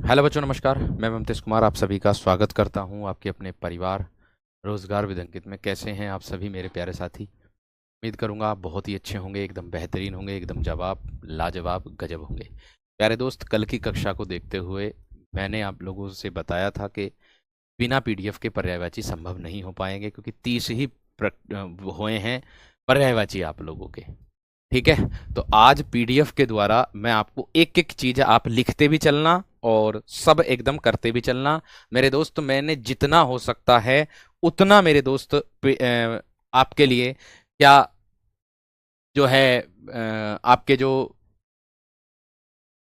Hello बच्चों, नमस्कार। मैं ममतेश कुमार आप सभी का स्वागत करता हूं आपके अपने परिवार रोजगार विद अंकित में। कैसे हैं आप सभी मेरे प्यारे साथी? उम्मीद करूंगा आप बहुत ही अच्छे होंगे, एकदम बेहतरीन होंगे, एकदम जवाब लाजवाब गजब होंगे। प्यारे दोस्त, कल की कक्षा को देखते हुए मैंने आप लोगों से बताया था कि बिना पीडीएफ के पर्यायवाची संभव नहीं हो पाएंगे, क्योंकि 30 ही हुए हैं पर्यायवाची आप लोगों के। ठीक है, तो आज पीडीएफ के द्वारा मैं आपको एक एक चीज आप लिखते भी चलना और सब एकदम करते भी चलना। मेरे दोस्त, मैंने जितना हो सकता है उतना मेरे दोस्त आपके लिए क्या जो है आपके जो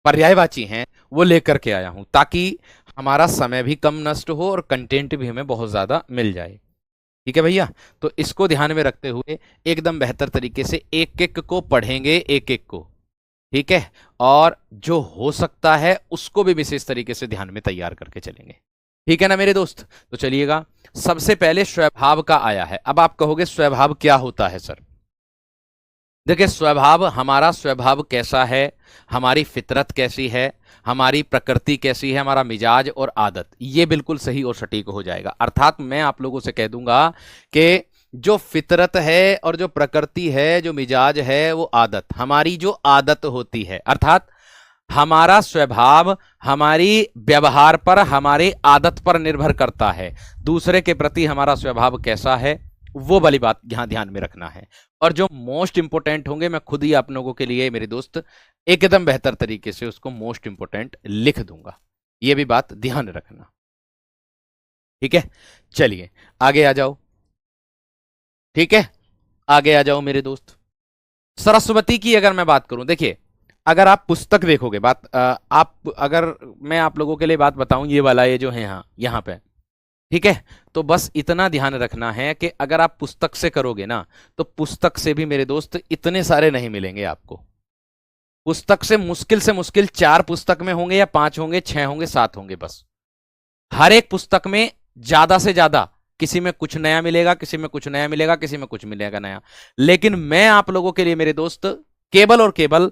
पर्यायवाची हैं वो लेकर के आया हूं, ताकि हमारा समय भी कम नष्ट हो और कंटेंट भी हमें बहुत ज्यादा मिल जाए। ठीक है भैया, तो इसको ध्यान में रखते हुए एकदम बेहतर तरीके से एक एक को पढ़ेंगे, एक एक को। ठीक है, और जो हो सकता है उसको भी विशेष तरीके से ध्यान में तैयार करके चलेंगे। ठीक है ना मेरे दोस्त? तो चलिएगा, सबसे पहले स्वभाव का आया है। अब आप कहोगे स्वभाव क्या होता है सर? देखिए, स्वभाव, हमारा स्वभाव कैसा है, हमारी फितरत कैसी है, हमारी प्रकृति कैसी है, हमारा मिजाज और आदत, ये बिल्कुल सही और सटीक हो जाएगा। अर्थात मैं आप लोगों से कह दूंगा कि जो फितरत है और जो प्रकृति है, जो मिजाज है, वो आदत, हमारी जो आदत होती है, अर्थात हमारा स्वभाव हमारी व्यवहार पर, हमारी आदत पर निर्भर करता है। दूसरे के प्रति हमारा स्वभाव कैसा है, वो वाली बात यहां ध्यान में रखना है। और जो मोस्ट इंपोर्टेंट होंगे, मैं खुद ही आप लोगों के लिए मेरे दोस्त एकदम बेहतर तरीके से उसको मोस्ट इंपोर्टेंट लिख दूंगा। ये भी बात ध्यान रखना। ठीक है, चलिए आगे आ जाओ। ठीक है, आगे आ जाओ मेरे दोस्त। सरस्वती की अगर मैं बात करूं, देखिए, अगर आप पुस्तक देखोगे, बात आप अगर मैं आप लोगों के लिए बात बताऊं, ये वाला ये जो है यहां पे, ठीक है, तो बस इतना ध्यान रखना है कि अगर आप पुस्तक से करोगे ना, तो पुस्तक से भी मेरे दोस्त इतने सारे नहीं मिलेंगे आपको। पुस्तक से मुश्किल 4 पुस्तक में होंगे, या 5 होंगे, 6 होंगे, 7 होंगे बस। हर एक पुस्तक में ज्यादा से ज्यादा किसी में कुछ नया मिलेगा, किसी में कुछ नया मिलेगा, किसी में कुछ मिलेगा नया। लेकिन मैं आप लोगों के लिए मेरे दोस्त केवल और केवल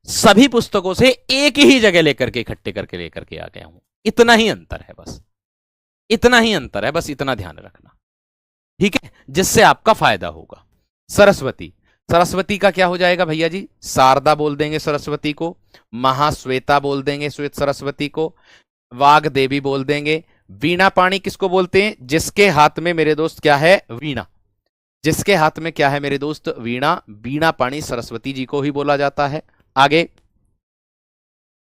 सभी पुस्तकों से एक ही जगह लेकर के, इकट्ठे करके लेकर के आ गया हूं। इतना ही अंतर है बस, इतना ही अंतर है बस, इतना ध्यान रखना। ठीक है, जिससे आपका फायदा होगा। सरस्वती, सरस्वती का क्या हो जाएगा भैया जी? शारदा बोल देंगे सरस्वती को, महाश्वेता बोल देंगे श्वेत सरस्वती को, वाग देवी बोल देंगे। वीणा पाणी किसको बोलते हैं? जिसके हाथ में मेरे दोस्त क्या है? वीणा। जिसके हाथ में क्या है मेरे दोस्त? वीणा। वीणा पाणी सरस्वती जी को ही बोला जाता है। आगे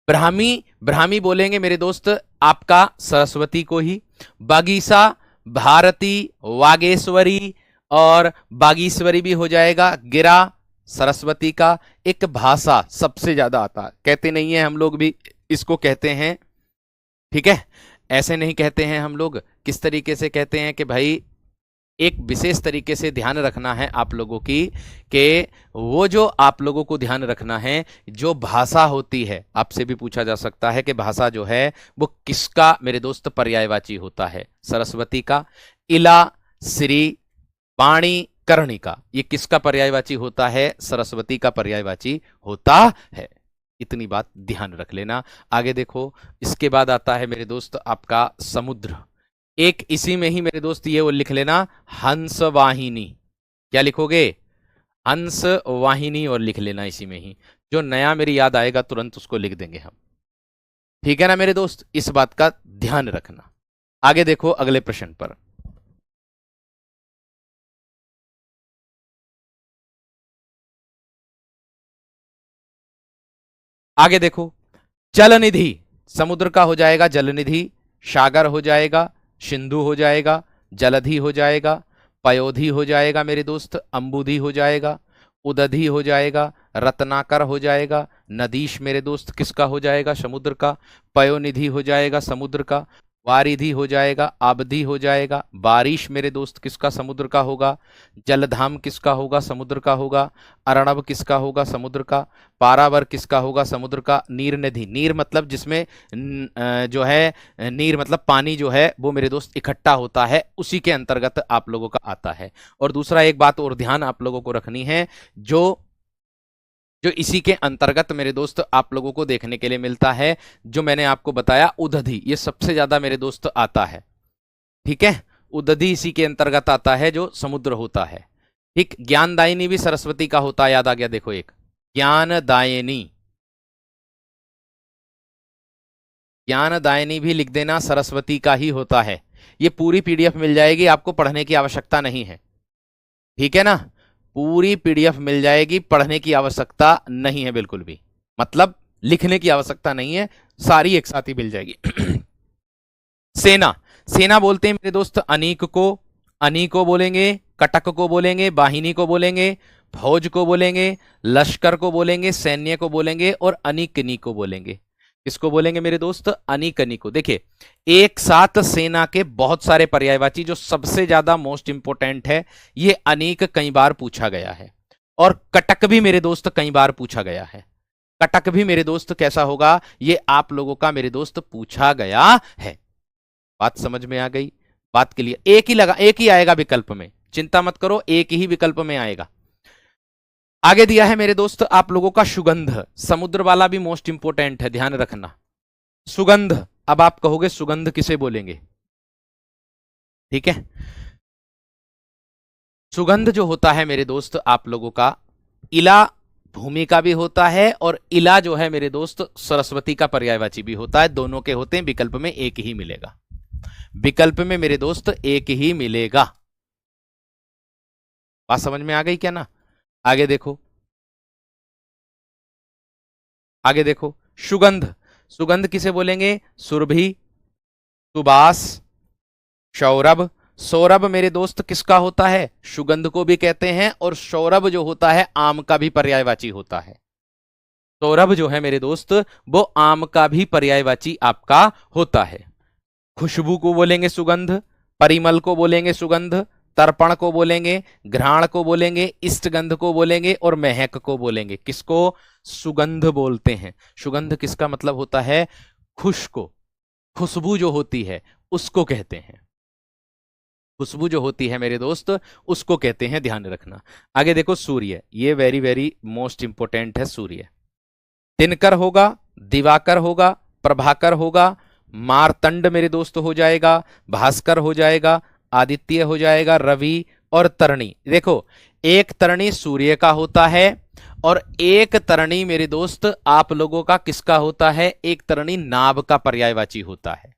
ब्राह्मी, ब्राह्मी बोलेंगे मेरे दोस्त आपका सरस्वती को ही। बागीसा, भारती, वागेश्वरी और बागीश्वरी भी हो जाएगा। गिरा सरस्वती का। एक भाषा सबसे ज्यादा आता है, कहते नहीं है हम लोग भी इसको कहते हैं। ठीक है, ऐसे नहीं कहते हैं हम लोग, किस तरीके से कहते हैं कि भाई, एक विशेष तरीके से ध्यान रखना है आप लोगों की, कि वो जो आप लोगों को ध्यान रखना है, जो भाषा होती है, आपसे भी पूछा जा सकता है कि भाषा जो है वो किसका मेरे दोस्त पर्यायवाची होता है? सरस्वती का। इला, श्री, वाणी, कर्णिका, ये किसका पर्यायवाची होता है? सरस्वती का पर्यायवाची होता है। इतनी बात ध्यान रख लेना। आगे देखो, इसके बाद आता है मेरे दोस्त आपका समुद्र। एक इसी में ही मेरे दोस्त ये वो लिख लेना, हंस वाहिनी। क्या लिखोगे? हंस वाहिनी, और लिख लेना इसी में ही। जो नया मेरी याद आएगा तुरंत उसको लिख देंगे हम। ठीक है ना मेरे दोस्त, इस बात का ध्यान रखना। आगे देखो अगले प्रश्न पर। आगे देखो, जलनिधि, समुद्र का हो जाएगा जलनिधि, सागर हो जाएगा, सिंधु हो जाएगा, जलधि हो जाएगा, पयोधि हो जाएगा मेरे दोस्त, अंबुधि हो जाएगा, उदधि हो जाएगा, रत्नाकर हो जाएगा, नदीश मेरे दोस्त किसका हो जाएगा? समुद्र का। पयोनिधि हो जाएगा समुद्र का, वारिधि हो जाएगा, आबधी हो जाएगा, बारिश मेरे दोस्त किसका? समुद्र का होगा। जलधाम किसका होगा? समुद्र का होगा। अर्णव किसका होगा? समुद्र का। पारावर किसका होगा? समुद्र का। नीर नदी, नीर मतलब जिसमें जो है, नीर मतलब पानी जो है वो मेरे दोस्त इकट्ठा होता है, उसी के अंतर्गत आप लोगों का आता है। और दूसरा एक बात और ध्यान आप लोगों को रखनी है, जो जो इसी के अंतर्गत मेरे दोस्त आप लोगों को देखने के लिए मिलता है, जो मैंने आपको बताया उदधि, ये सबसे ज्यादा मेरे दोस्त आता है। ठीक है, उदधि इसी के अंतर्गत आता है जो समुद्र होता है। ठीक, ज्ञानदायिनी भी सरस्वती का होता है, याद आ गया। देखो एक ज्ञानदायिनी, ज्ञानदायिनी भी लिख देना, सरस्वती का ही होता है। ये पूरी पीडीएफ मिल जाएगी, आपको पढ़ने की आवश्यकता नहीं है। ठीक है ना, पूरी पीडीएफ मिल जाएगी, पढ़ने की आवश्यकता नहीं है बिल्कुल भी, मतलब लिखने की आवश्यकता नहीं है, सारी एक साथ ही मिल जाएगी। सेना, सेना बोलते हैं मेरे दोस्त अनीक को, अनी को बोलेंगे, कटक को बोलेंगे, बाहिनी को बोलेंगे, फौज को बोलेंगे, लश्कर को बोलेंगे, सैन्य को बोलेंगे और अनिकनी को बोलेंगे। किसको बोलेंगे मेरे दोस्त? अनिकनी को। देखिए एक साथ सेना के बहुत सारे पर्यायवाची, जो सबसे ज्यादा मोस्ट इंपोर्टेंट है ये अनीक कई बार पूछा गया है, और कटक भी मेरे दोस्त कई बार पूछा गया है। कटक भी मेरे दोस्त कैसा होगा, ये आप लोगों का मेरे दोस्त पूछा गया है। बात समझ में आ गई? बात के लिए एक ही लगा, एक ही आएगा विकल्प में, चिंता मत करो, एक ही विकल्प में आएगा। आगे दिया है मेरे दोस्त आप लोगों का सुगंध, समुद्र वाला भी मोस्ट इंपोर्टेंट है, ध्यान रखना। सुगंध, अब आप कहोगे सुगंध किसे बोलेंगे? ठीक है, सुगंध जो होता है मेरे दोस्त आप लोगों का इला भूमि का भी होता है, और इला जो है मेरे दोस्त सरस्वती का पर्यायवाची भी होता है, दोनों के होते हैं। विकल्प में एक ही मिलेगा, विकल्प में मेरे दोस्त एक ही मिलेगा। बात समझ में आ गई क्या ना? आगे देखो, आगे देखो, सुगंध, सुगंध किसे बोलेंगे? सुरभि, सुबास, सौरभ। सौरभ मेरे दोस्त किसका होता है? सुगंध को भी कहते हैं, और सौरभ जो होता है आम का भी पर्यायवाची होता है। सौरभ जो है मेरे दोस्त वो आम का भी पर्यायवाची आपका होता है। खुशबू को बोलेंगे सुगंध, परिमल को बोलेंगे सुगंध, तर्पण को बोलेंगे, घ्राण को बोलेंगे, इष्टगंध को बोलेंगे और महक को बोलेंगे। किसको? सुगंध बोलते हैं। सुगंध किसका मतलब होता है? खुश को, खुशबू जो होती है उसको कहते हैं, खुशबू जो होती है मेरे दोस्त उसको कहते हैं, ध्यान रखना। आगे देखो सूर्य, ये वेरी वेरी मोस्ट इंपोर्टेंट है। सूर्य दिनकर होगा, दिवाकर होगा, प्रभाकर होगा, मारतंड मेरे दोस्त हो जाएगा, भास्कर हो जाएगा, आदित्य हो जाएगा, रवि और तरणी। देखो एक तरणी सूर्य का होता है, और एक तरणी मेरे दोस्त आप लोगों का किसका होता है? एक तरणी नाभ का पर्यायवाची होता है।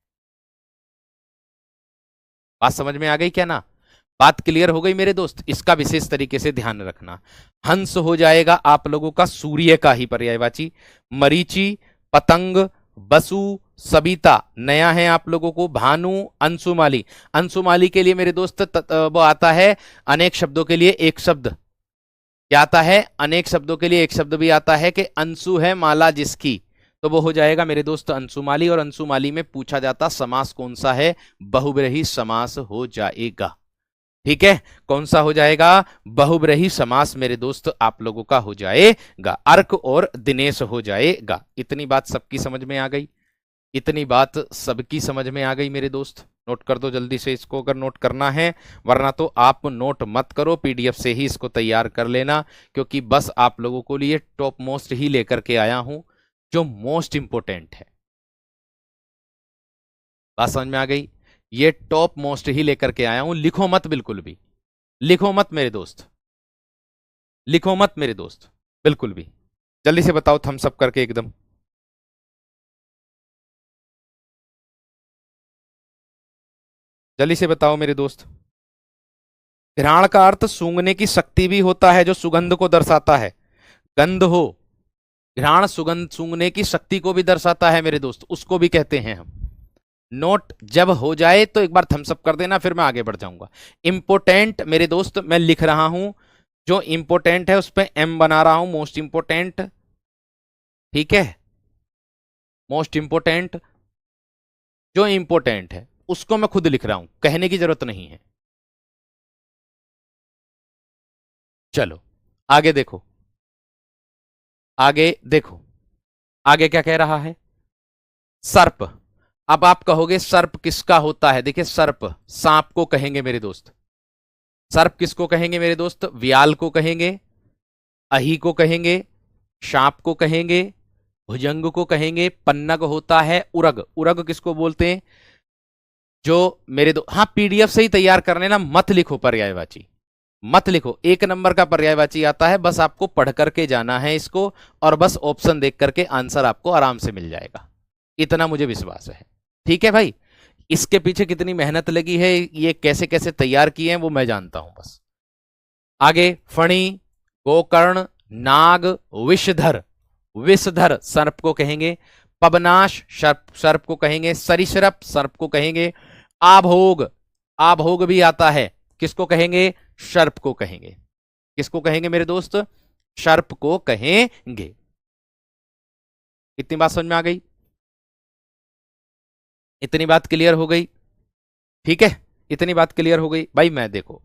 बात समझ में आ गई क्या ना? बात क्लियर हो गई मेरे दोस्त? इसका विशेष तरीके से ध्यान रखना। हंस हो जाएगा आप लोगों का सूर्य का ही पर्यायवाची। मरीचि, पतंग, बसु, सबिता नया है आप लोगों को। भानु, अंशुमाली, अंशुमाली के लिए मेरे दोस्त वो आता है अनेक शब्दों के लिए एक शब्द। क्या आता है? अनेक शब्दों के लिए एक शब्द भी आता है कि अंशु है माला जिसकी, तो वो हो जाएगा मेरे दोस्त अंशुमाली। और अंशुमाली में पूछा जाता समास कौन सा है? बहुब्रीहि समास हो जाएगा। ठीक है, कौन सा हो जाएगा? बहुब्रीहि समास मेरे दोस्त आप लोगों का हो जाएगा। अर्क और दिनेश हो जाएगा। इतनी बात सबकी समझ में आ गई? इतनी बात सबकी समझ में आ गई मेरे दोस्त? नोट कर दो जल्दी से इसको अगर नोट करना है, वरना तो आप नोट मत करो, पीडीएफ से ही इसको तैयार कर लेना, क्योंकि बस आप लोगों को लिए टॉप मोस्ट ही लेकर के आया हूं, जो मोस्ट इंपोर्टेंट है। बात समझ में आ गई? ये टॉप मोस्ट ही लेकर के आया हूं, लिखो मत बिल्कुल भी, लिखो मत मेरे दोस्त, लिखो मत मेरे दोस्त बिल्कुल भी। जल्दी से बताओ थम्स अप करके एकदम। जल्दी से बताओ मेरे दोस्त। घ्राण का अर्थ सूंघने की शक्ति भी होता है, जो सुगंध को दर्शाता है। गंध हो, घ्राण सुगंध सूंघने की शक्ति को भी दर्शाता है मेरे दोस्त, उसको भी कहते हैं हम। नोट जब हो जाए तो एक बार थम्स अप कर देना, फिर मैं आगे बढ़ जाऊंगा। इंपोर्टेंट मेरे दोस्त मैं लिख रहा हूं, जो इंपोर्टेंट है उस पर एम बना रहा हूं, मोस्ट इंपोर्टेंट। ठीक है, मोस्ट इंपोर्टेंट, जो इंपोर्टेंट है उसको मैं खुद लिख रहा हूं, कहने की जरूरत नहीं है। चलो आगे देखो, आगे देखो, आगे क्या कह रहा है? सर्प। अब आप कहोगे सर्प किसका होता है? देखिए सर्प सांप को कहेंगे मेरे दोस्त। सर्प किसको कहेंगे मेरे दोस्त? व्याल को कहेंगे, अही को कहेंगे, शाप को कहेंगे, भुजंग को कहेंगे, पन्नग होता है उरग। उरग किसको बोलते हैं? जो मेरे दो, हाँ पीडीएफ से ही तैयार करने ना, मत लिखो पर्यायवाची, मत लिखो। 1 नंबर का पर्यायवाची आता है, बस आपको पढ़ करके जाना है इसको, और बस ऑप्शन देख करके आंसर आपको आराम से मिल जाएगा, इतना मुझे विश्वास है। ठीक है भाई, इसके पीछे कितनी मेहनत लगी है, ये कैसे कैसे तैयार किए हैं वो मैं जानता हूं बस। आगे, फणी, गोकर्ण, नाग, विषधर। विषधर सर्प को कहेंगे। पवनाश सर्प, सर्प को कहेंगे। सरिसृप सर्प को कहेंगे। आभोग, आभोग भी आता है, किसको कहेंगे? सर्प को कहेंगे। किसको कहेंगे मेरे दोस्त? सर्प को कहेंगे। इतनी बात समझ में आ गई? इतनी बात क्लियर हो गई? ठीक है, इतनी बात क्लियर हो गई भाई। मैं देखो,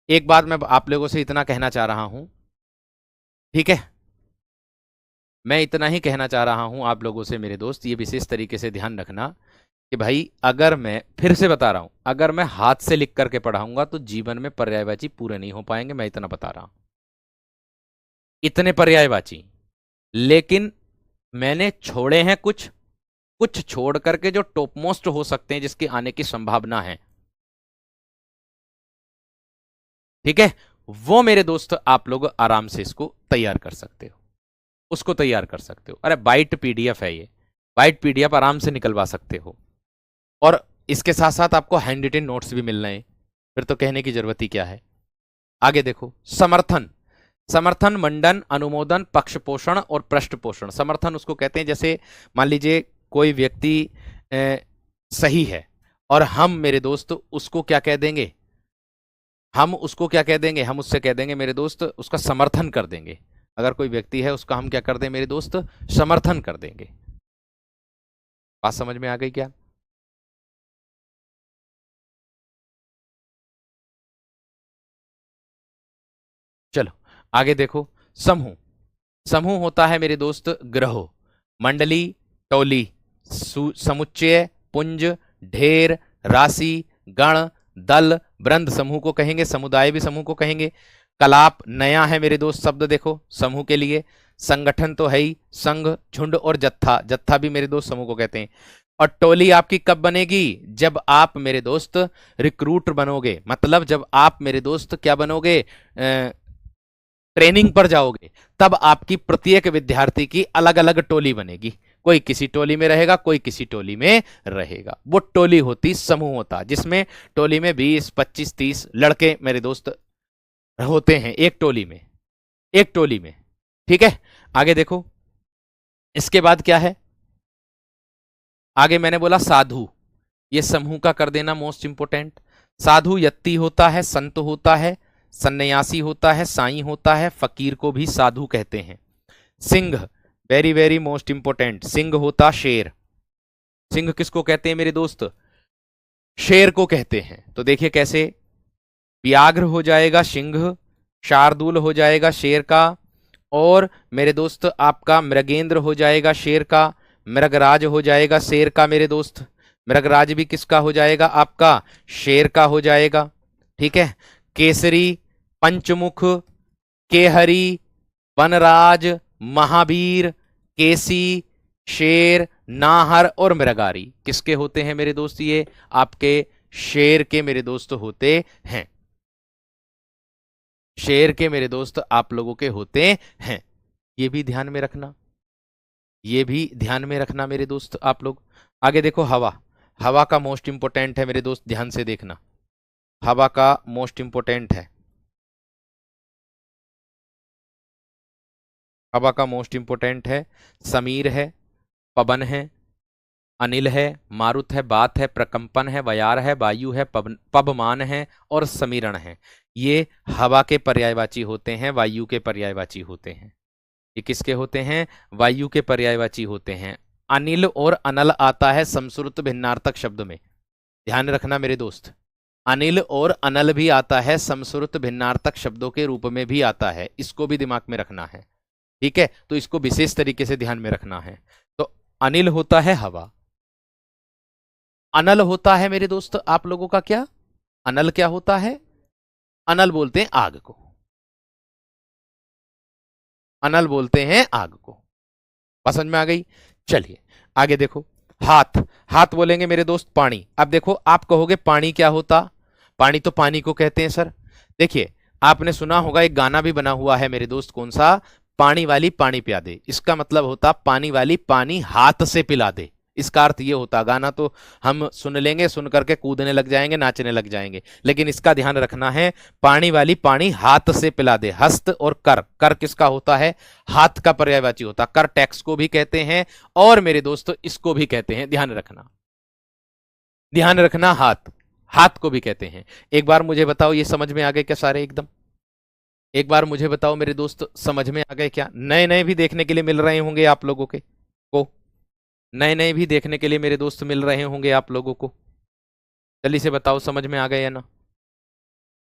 एक बात मैं आप लोगों से इतना कहना चाह रहा हूं, ठीक है, मैं इतना ही कहना चाह रहा हूं आप लोगों से मेरे दोस्त, ये विशेष तरीके से ध्यान रखना कि भाई अगर मैं फिर से बता रहा हूं, अगर मैं हाथ से लिख करके पढ़ाऊंगा तो जीवन में पर्यायवाची पूरे नहीं हो पाएंगे, मैं इतना बता रहा हूं। इतने पर्यायवाची, लेकिन मैंने छोड़े हैं कुछ, कुछ छोड़ करके जो टॉप मोस्ट हो सकते हैं, जिसके आने की संभावना है, ठीक है, वो मेरे दोस्त आप लोग आराम से इसको तैयार कर सकते हो, उसको तैयार कर सकते हो। अरे बाइट पीडीएफ है ये, बाइट पीडीएफ आराम से निकलवा सकते हो, और इसके साथ साथ आपको हैंड रिटन नोट्स भी मिल रहे हैं, फिर तो कहने की जरूरत ही क्या है। आगे देखो, समर्थन। समर्थन, मंडन, अनुमोदन, पक्ष पोषण और पृष्ठ पोषण। समर्थन उसको कहते हैं, जैसे मान लीजिए कोई व्यक्ति सही है, और हम मेरे दोस्त उसको क्या कह देंगे? हम उसको क्या कह देंगे? हम उससे कह देंगे मेरे दोस्त, उसका समर्थन कर देंगे। अगर कोई व्यक्ति है उसका हम क्या कर दें मेरे दोस्त? समर्थन कर देंगे। बात समझ में आ गई क्या? चलो आगे देखो, समूह। समूह होता है मेरे दोस्त ग्रहों, मंडली, टोली, समुच्चय, पुंज, ढेर, राशि, गण, दल, वृंद समूह को कहेंगे, समुदाय भी समूह को कहेंगे। कलाप नया है मेरे दोस्त शब्द, देखो समूह के लिए। संगठन तो है ही, संघ, झुंड और जत्था, जत्था भी मेरे दोस्त समूह को कहते हैं। और टोली आपकी कब बनेगी? जब आप मेरे दोस्त रिक्रूट बनोगे, मतलब जब आप मेरे दोस्त क्या बनोगे, ट्रेनिंग पर जाओगे, तब आपकी प्रत्येक विद्यार्थी की अलग अलग टोली बनेगी। कोई किसी टोली में रहेगा, कोई किसी टोली में रहेगा। वो टोली होती, समूह होता, जिसमें टोली में 20, 25, 30 लड़के मेरे दोस्त होते हैं एक टोली में, एक टोली में। ठीक है, आगे देखो, इसके बाद क्या है? आगे मैंने बोला साधु, ये समूह का कर देना मोस्ट इंपोर्टेंट। साधु यत्ती होता है, संत होता है, सन्यासी होता है, साईं होता है, फकीर को भी साधु कहते हैं। Singh, very very most important, Singh होता शेर। सिंह किसको कहते हैं मेरे दोस्त? शेर को कहते हैं। तो देखिए कैसे, व्याघ्र हो जाएगा सिंह, शार्दूल हो जाएगा शेर का, और मेरे दोस्त आपका मृगेंद्र हो जाएगा शेर का, मृगराज हो जाएगा शेर का मेरे दोस्त। मृगराज भी किसका हो जाएगा? आपका शेर का हो जाएगा। ठीक है, केसरी, पंचमुख, केहरी, वनराज, महावीर, केसी, शेर, नाहर और मृगारी किसके होते हैं मेरे दोस्त? ये आपके शेर के मेरे दोस्त होते हैं, शेर के मेरे दोस्त आप लोगों के होते हैं। ये भी ध्यान में रखना, ये भी ध्यान में रखना मेरे दोस्त आप लोग। आगे देखो, हवा। हवा का मोस्ट इंपोर्टेंट है मेरे दोस्त, ध्यान से देखना, हवा का मोस्ट इंपोर्टेंट है। हवा का मोस्ट इंपोर्टेंट है, समीर है, पवन है, अनिल है, मारुत है, बात है, प्रकंपन है, वयार है, वायु है, पवमान है और समीरण है। ये हवा के पर्यायवाची होते हैं, वायु के पर्यायवाची होते हैं। ये किसके होते हैं? वायु के पर्यायवाची होते हैं। अनिल और अनल आता है समश्रुत भिन्नार्थक शब्द में, ध्यान रखना मेरे दोस्त। अनिल और अनल भी आता है समश्रुत भिन्नार्थक शब्दों के रूप में भी आता है, इसको भी दिमाग में रखना है। ठीक है, तो इसको विशेष तरीके से ध्यान में रखना है। तो अनिल होता है हवा, अनल होता है मेरे दोस्त आप लोगों का क्या? अनल क्या होता है? अनल बोलते हैं आग को। अनल बोलते हैं आग को। बात समझ में आ गई? चलिए आगे देखो। हाथ, हाथ बोलेंगे मेरे दोस्त पानी। अब देखो आप कहोगे पानी क्या होता? पानी तो पानी को कहते हैं सर। देखिए आपने सुना होगा एक गाना भी बना हुआ है मेरे दोस्त, कौन सा? पानी वाली पानी पिला दे। इसका मतलब होता पानी वाली पानी हाथ से पिला दे, इसका अर्थ ये होता। गाना तो हम सुन लेंगे, सुन करके कूदने लग जाएंगे, नाचने लग जाएंगे, लेकिन इसका ध्यान रखना है पानी वाली पानी हाथ से पिला दे। हस्त और कर, कर किसका होता है? हाथ का पर्यायवाची होता। कर टैक्स को भी कहते हैं और मेरे दोस्तों इसको भी कहते हैं, ध्यान रखना, ध्यान रखना, हाथ, हाथ को भी कहते हैं। एक बार मुझे बताओ ये समझ में आ गए क्या सारे एकदम? एक बार मुझे बताओ मेरे दोस्त समझ में आ गए क्या? नए नए भी देखने के लिए मिल रहे होंगे आप लोगों के को, नए नए भी देखने के लिए मेरे दोस्त मिल रहे होंगे आप लोगों को। जल्दी से बताओ समझ में आ गए या ना?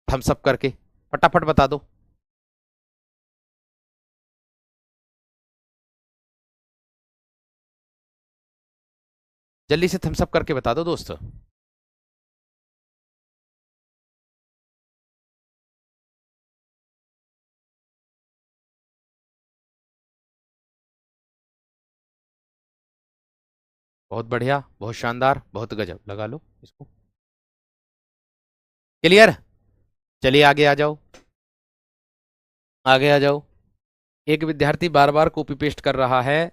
थम्स अप करके फटाफट बता दो। जल्दी से थम्स अप करके बता दो दोस्त। बहुत बढ़िया, बहुत शानदार, बहुत गजब, लगा लो इसको। क्लियर? चलिए आगे आ जाओ, आगे आ जाओ। एक विद्यार्थी बार बार कॉपी पेस्ट कर रहा है,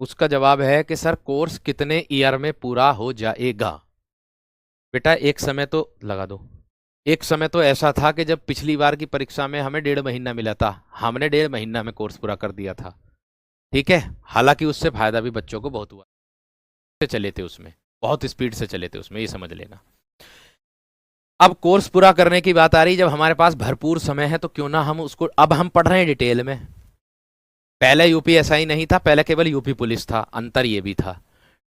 उसका जवाब है कि सर कोर्स कितने ईयर में पूरा हो जाएगा? बेटा एक समय तो लगा दो, एक समय तो ऐसा था कि जब पिछली बार की परीक्षा में हमें 1.5 महीना मिला था, हमने 1.5 महीना में कोर्स पूरा कर दिया था। ठीक है, हालांकि उससे फायदा भी बच्चों को बहुत हुआ, से चले थे उसमें, बहुत स्पीड से चले थे उसमें, ये समझ लेना। अब कोर्स पूरा करने की बात आ रही, जब हमारे पास भरपूर समय है तो क्यों ना हम उसको, अब हम पढ़ रहे हैं डिटेल में। पहले यूपी ऐसा ही नहीं था, पहले केवल यूपी पुलिस था, अंतर ये भी था।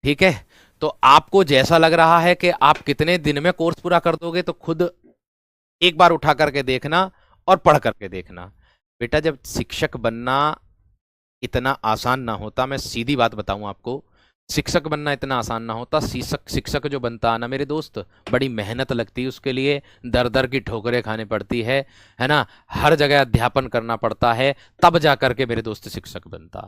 ठीक है, तो आपको जैसा लग रहा है कि आप कितने दिन में कोर्स पूरा कर दोगे, तो खुद एक बार उठा करके देखना और पढ़ करके देखना। बेटा जब शिक्षक बनना इतना आसान ना होता, मैं सीधी बात बताऊं आपको, शिक्षक बनना इतना आसान ना होता। शिक्षक शिक्षक जो बनता है ना मेरे दोस्त, बड़ी मेहनत लगती है उसके लिए, दर दर की ठोकरें खानी पड़ती है ना, हर जगह अध्यापन करना पड़ता है, तब जा करके मेरे दोस्त शिक्षक बनता।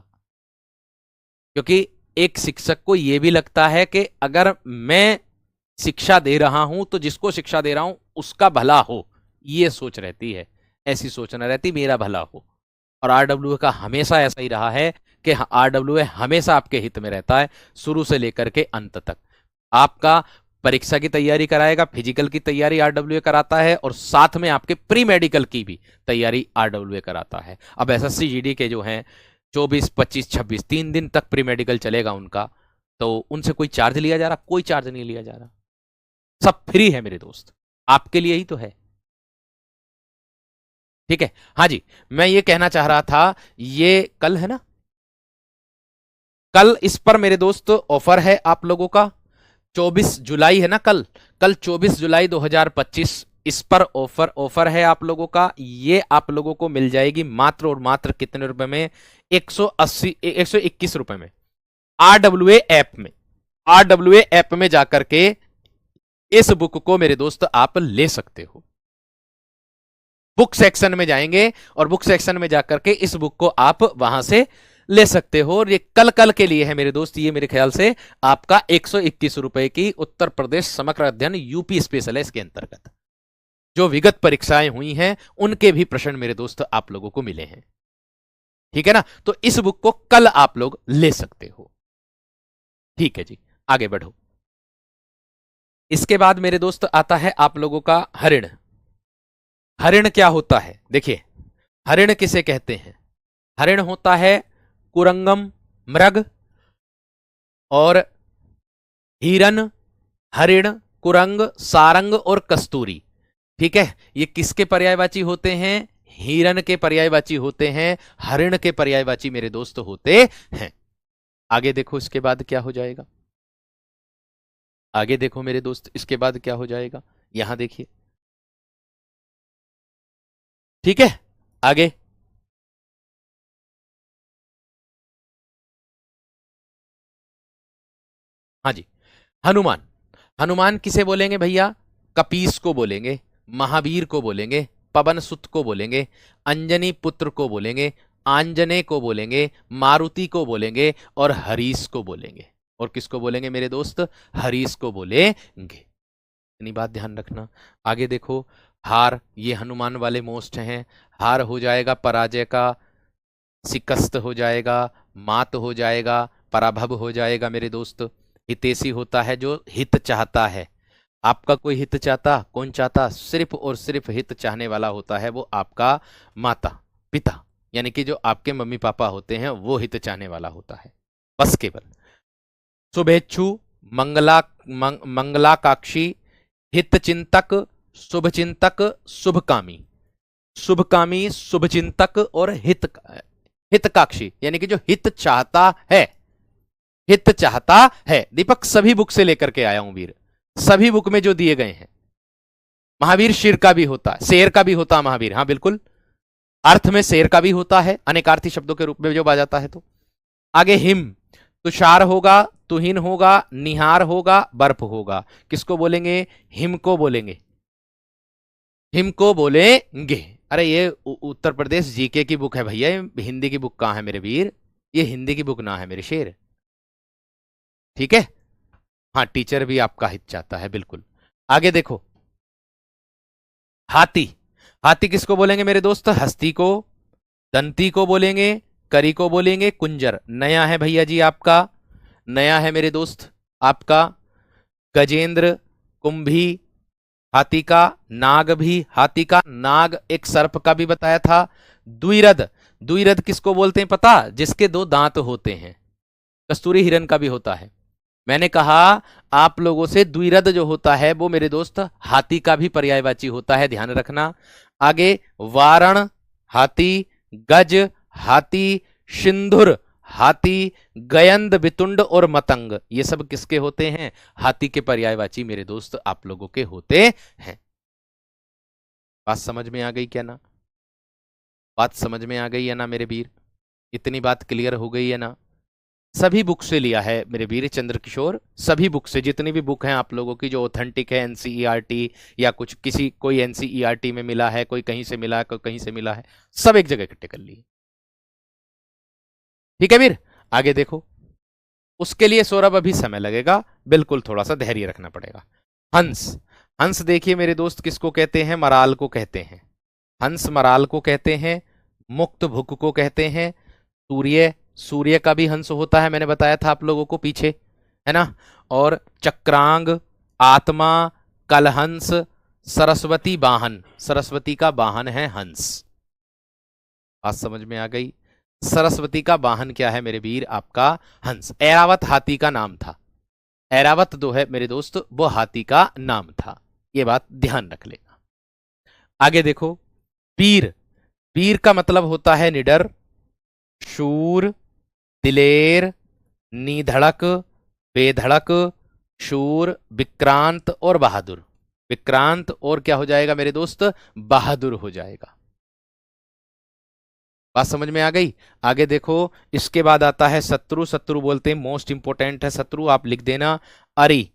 क्योंकि एक शिक्षक को यह भी लगता है कि अगर मैं शिक्षा दे रहा हूं तो जिसको शिक्षा दे रहा हूं उसका भला हो, ये सोच रहती है, ऐसी सोच न रहती मेरा भला हो। और आरडब्ल्यू का हमेशा ऐसा ही रहा है कि आरडब्ल्यू हमेशा आपके हित में रहता है, शुरू से लेकर के अंत तक। आपका परीक्षा की तैयारी कराएगा, फिजिकल की तैयारी आरडब्ल्यू कराता है, और साथ में आपके प्री मेडिकल की भी तैयारी आरडब्ल्यू कराता है। अब एसएससी जीडी के जो हैं 24, 25, 26 3 दिन तक प्री मेडिकल चलेगा उनका, तो उनसे कोई चार्ज लिया जा रहा? कोई चार्ज नहीं लिया जा रहा, सब फ्री है मेरे दोस्त, आपके लिए ही तो है। ठीक है, हाँ जी, मैं ये कहना चाह रहा था, ये कल है ना, कल इस पर मेरे दोस्त ऑफर है आप लोगों का, 24 जुलाई है ना कल, कल 24 जुलाई 2025, इस पर ऑफर ऑफर है आप लोगों का। ये आप लोगों को मिल जाएगी मात्र और मात्र कितने रुपए में? 121 रुपए में, आरडब्ल्यूए ऐप में, आरडब्ल्यूए ऐप में जाकर के इस बुक को मेरे दोस्त आप ले सकते हो। बुक सेक्शन में जाएंगे और बुक सेक्शन में जाकर के इस बुक को आप वहां से ले सकते हो। और ये कल कल के लिए है मेरे दोस्त, ये मेरे ख्याल से आपका 121 रुपए की उत्तर प्रदेश समग्र अध्ययन यूपी स्पेशल है, इसके अंतर्गत जो विगत परीक्षाएं हुई हैं उनके भी प्रश्न मेरे दोस्त आप लोगों को मिले हैं। ठीक है ना, तो इस बुक को कल आप लोग ले सकते हो। ठीक है जी, आगे बढ़ो। इसके बाद मेरे दोस्त आता है आप लोगों का हरिण। हरिण क्या होता है? देखिए हरिण किसे कहते हैं? हरिण होता है कुरंगम मृग, और हिरन, हरिण, कुरंग, सारंग और कस्तूरी। ठीक है, ये किसके पर्यायवाची होते हैं? हिरन के पर्यायवाची होते हैं, हरिण के पर्यायवाची मेरे दोस्त होते हैं। आगे देखो इसके बाद क्या हो जाएगा, आगे देखो मेरे दोस्त इसके बाद क्या हो जाएगा, यहां देखिए। ठीक है, आगे हाँ जी, हनुमान। हनुमान किसे बोलेंगे भैया? कपीस को बोलेंगे, महावीर को बोलेंगे, पवन सुत को बोलेंगे, अंजनी पुत्र को बोलेंगे, आंजने को बोलेंगे, मारुति को बोलेंगे और हरीश को बोलेंगे। और किसको बोलेंगे मेरे दोस्त? हरीश को बोलेंगे। इतनी बात ध्यान रखना। आगे देखो, हार, ये हनुमान वाले मोस्ट हैं। हार हो जाएगा पराजय का, शिकस्त हो जाएगा, मात हो जाएगा, पराभव हो जाएगा मेरे दोस्त। हितैषी होता है जो हित चाहता है। आपका कोई हित चाहता? कौन चाहता? सिर्फ और सिर्फ हित चाहने वाला होता है वो आपका माता पिता, यानी कि जो आपके मम्मी पापा होते हैं वो हित चाहने वाला होता है, बस केवल। शुभेच्छु, मंगलाकांक्षी, हितचिंतक, शुभचिंतक, शुभकामी। शुभकामी, शुभचिंतक और हितकाक्षी, यानी कि जो हित चाहता है, हित चाहता है। दीपक सभी बुक से लेकर के आया हूं वीर, सभी बुक में जो दिए गए हैं। महावीर शेर का भी होता है, शेर का भी होता है महावीर, हाँ बिल्कुल। अर्थ में शेर का भी होता है, अनेकार्थी शब्दों के रूप में जो आ जाता है। तो आगे हिम, तुषार होगा, तुहिन होगा, निहार होगा, बर्फ होगा। किसको बोलेंगे? हिम को बोलेंगे, हिम को बोलेंगे। अरे ये उत्तर प्रदेश जीके की बुक है भैया, हिंदी की बुक कहां है मेरे वीर? ये हिंदी की बुक ना है मेरे शेर, ठीक है। हाँ, टीचर भी आपका हित चाहता है, बिल्कुल। आगे देखो, हाथी। हाथी किसको बोलेंगे मेरे दोस्त? हस्ती को। दंती को बोलेंगे, करी को बोलेंगे, कुंजर। नया है भैया जी आपका, नया है मेरे दोस्त आपका। गजेंद्र, कुंभी, हाथी का। नाग भी हाथी का, नाग एक सर्प का भी बताया था। द्विरथ, द्विरथ किसको बोलते हैं पता? जिसके दो दांत होते हैं। कस्तूरी हिरण का भी होता है। मैंने कहा आप लोगों से, द्विरथ जो होता है वो मेरे दोस्त हाथी का भी पर्यायवाची होता है, ध्यान रखना। आगे वारण हाथी, गज हाथी, सिंधुर हाथी, गयंद, वितुंड और मतंग, ये सब किसके होते हैं? हाथी के पर्यायवाची मेरे दोस्त आप लोगों के होते हैं। बात समझ में आ गई क्या ना? बात समझ में आ गई है ना मेरे वीर? इतनी बात क्लियर हो गई है ना? सभी बुक से लिया है मेरे वीर चंद्र किशोर, सभी बुक से, जितनी भी बुक हैं आप लोगों की जो ऑथेंटिक है, एनसीईआरटी या कुछ, किसी कोई एनसीईआरटी में मिला है, कोई कहीं से मिला है, कोई कहीं से मिला है, सब एक जगह इकट्ठे कर लिए। ठीक है वीर, आगे देखो। उसके लिए सौरभ अभी समय लगेगा, बिल्कुल थोड़ा सा धैर्य रखना पड़ेगा। हंस, हंस देखिए मेरे दोस्त किसको कहते हैं? मराल को कहते हैं। हंस मराल को कहते हैं। मुक्त भुक को कहते हैं। सूर्य, सूर्य का भी हंस होता है, मैंने बताया था आप लोगों को पीछे, है ना। और चक्रांग, आत्मा, कलहंस, सरस्वती वाहन, सरस्वती का वाहन है हंस। बात समझ में आ गई? सरस्वती का वाहन क्या है मेरे वीर? आपका हंस। ऐरावत हाथी का नाम था, ऐरावत जो है मेरे दोस्त वो हाथी का नाम था, ये बात ध्यान रख लेना। आगे देखो, वीर, वीर का मतलब होता है निडर, शूर, दिलेर, निधड़क, बेधड़क, शूर, विक्रांत और बहादुर। विक्रांत और क्या हो जाएगा मेरे दोस्त? बहादुर हो जाएगा। बात समझ में आ गई? आगे देखो, इसके बाद आता है शत्रु। शत्रु बोलते हैं मोस्ट इंपोर्टेंट है शत्रु, आप लिख देना अरि।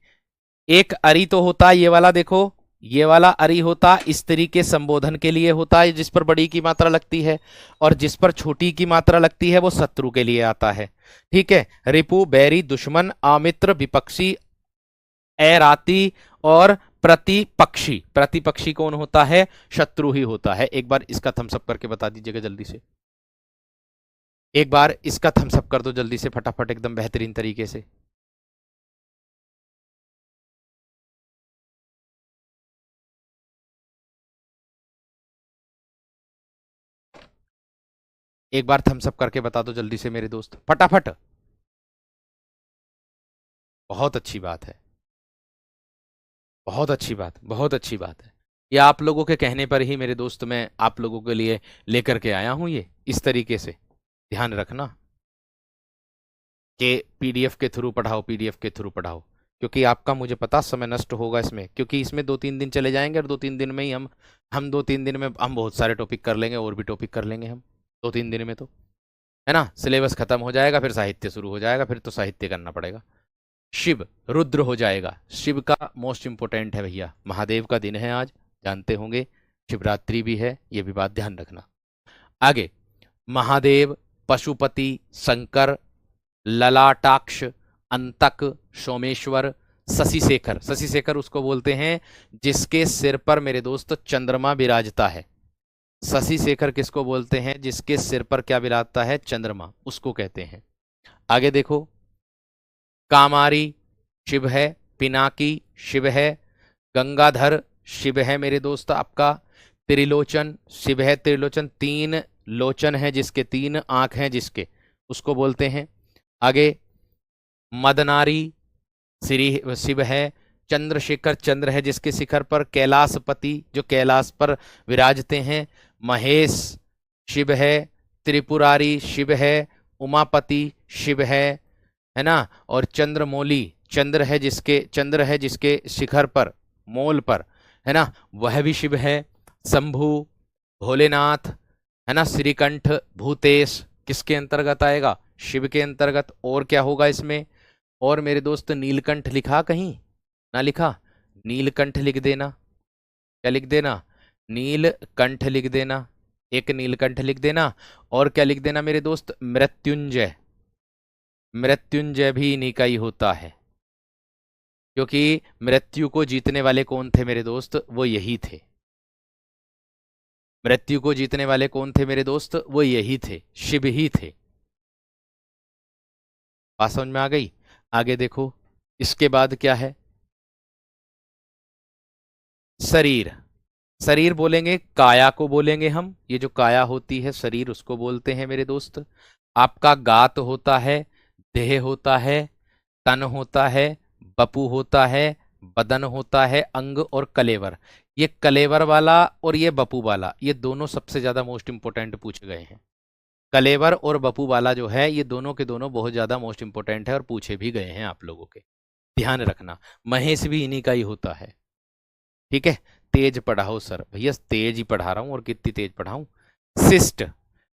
एक अरि तो होता है ये वाला, देखो ये वाला अरि होता स्त्री के संबोधन के लिए होता है, जिस पर बड़ी की मात्रा लगती है, और जिस पर छोटी की मात्रा लगती है वो शत्रु के लिए आता है। ठीक है, रिपु बैरी, दुश्मन, अमित्र विपक्षी, ऐराती और प्रतिपक्षी। प्रतिपक्षी कौन होता है? शत्रु ही होता है। एक बार इसका थम्सअप करके बता दीजिएगा जल्दी से, एक बार इसका थम्सअप कर दो जल्दी से फटाफट, एकदम बेहतरीन तरीके से। एक बार थम्सअप करके बता दो जल्दी से मेरे दोस्त, फटाफट। बहुत अच्छी बात है, बहुत अच्छी बात, बहुत अच्छी बात है। ये आप लोगों के कहने पर ही मेरे दोस्त मैं आप लोगों के लिए लेकर के आया हूं, ये इस तरीके से ध्यान रखना कि पीडीएफ के थ्रू पढ़ाओ, पीडीएफ के थ्रू पढ़ाओ, क्योंकि आपका मुझे पता समय नष्ट होगा इसमें, क्योंकि इसमें 2-3 दिन चले जाएंगे, और 2-3 दिन में ही हम 2-3 दिन में हम बहुत सारे टॉपिक कर लेंगे, और भी टॉपिक कर लेंगे हम 2-3 दिन में, तो है ना। सिलेबस खत्म हो जाएगा, फिर साहित्य शुरू हो जाएगा, फिर तो साहित्य करना पड़ेगा। शिव, रुद्र हो जाएगा। शिव का मोस्ट इंपोर्टेंट है भैया, महादेव का दिन है आज, जानते होंगे, शिवरात्रि भी है, ये भी बात ध्यान रखना। आगे, महादेव, पशुपति, शंकर, ललाटाक्ष, अंतक, सोमेश्वर, शशिशेखर। शशिशेखर उसको बोलते हैं जिसके सिर पर मेरे दोस्त चंद्रमा विराजता है। शशिशेखर किसको बोलते हैं? जिसके सिर पर क्या विराजता है? चंद्रमा, उसको कहते हैं। आगे देखो, कामारी शिव है, पिनाकी शिव है, गंगाधर शिव है मेरे दोस्त आपका, त्रिलोचन शिव है। त्रिलोचन, तीन लोचन है जिसके, तीन आंख हैं जिसके, उसको बोलते हैं। आगे मदनारी श्री शिव है, चंद्रशेखर चंद्र है जिसके शिखर पर, कैलाशपति जो कैलाश पर विराजते हैं, महेश शिव है, त्रिपुरारी शिव है, उमापति शिव है ना, और चंद्रमौली चंद्र है जिसके शिखर पर, मोल पर, है ना, वह भी शिव है। शंभु, भोलेनाथ, है ना, श्रीकंठ, भूतेश किसके अंतर्गत आएगा? शिव के अंतर्गत। और क्या होगा इसमें? और मेरे दोस्त नीलकंठ लिखा कहीं? ना लिखा? नीलकंठ लिख देना। क्या लिख देना? नीलकंठ लिख देना, एक नीलकंठ लिख देना। और क्या लिख देना मेरे दोस्त? मृत्युंजय। मृत्युंजय भी इन्हीं का ही होता है, क्योंकि मृत्यु को जीतने वाले कौन थे मेरे दोस्त? वो यही थे। मृत्यु को जीतने वाले कौन थे मेरे दोस्त? वो यही थे, शिव ही थे। बात समझ में आ गई? आगे देखो, इसके बाद क्या है? शरीर। शरीर बोलेंगे, काया को बोलेंगे हम। ये जो काया होती है शरीर, उसको बोलते हैं मेरे दोस्त। आपका गात होता है, देह होता है, तन होता है, बपू होता है, बदन होता है, अंग और कलेवर। ये कलेवर वाला और ये बपू वाला, ये दोनों सबसे ज्यादा मोस्ट इंपोर्टेंट पूछे गए हैं। कलेवर और बपू वाला जो है, ये दोनों के दोनों बहुत ज्यादा मोस्ट इंपोर्टेंट है और पूछे भी गए हैं आप लोगों के, ध्यान रखना। महेश भी इन्हीं का ही होता है। ठीक है, तेज पढ़ाओ सर। भैया तेज ही पढ़ा रहा हूं, और कितनी तेज पढ़ाऊं। शिष्ट,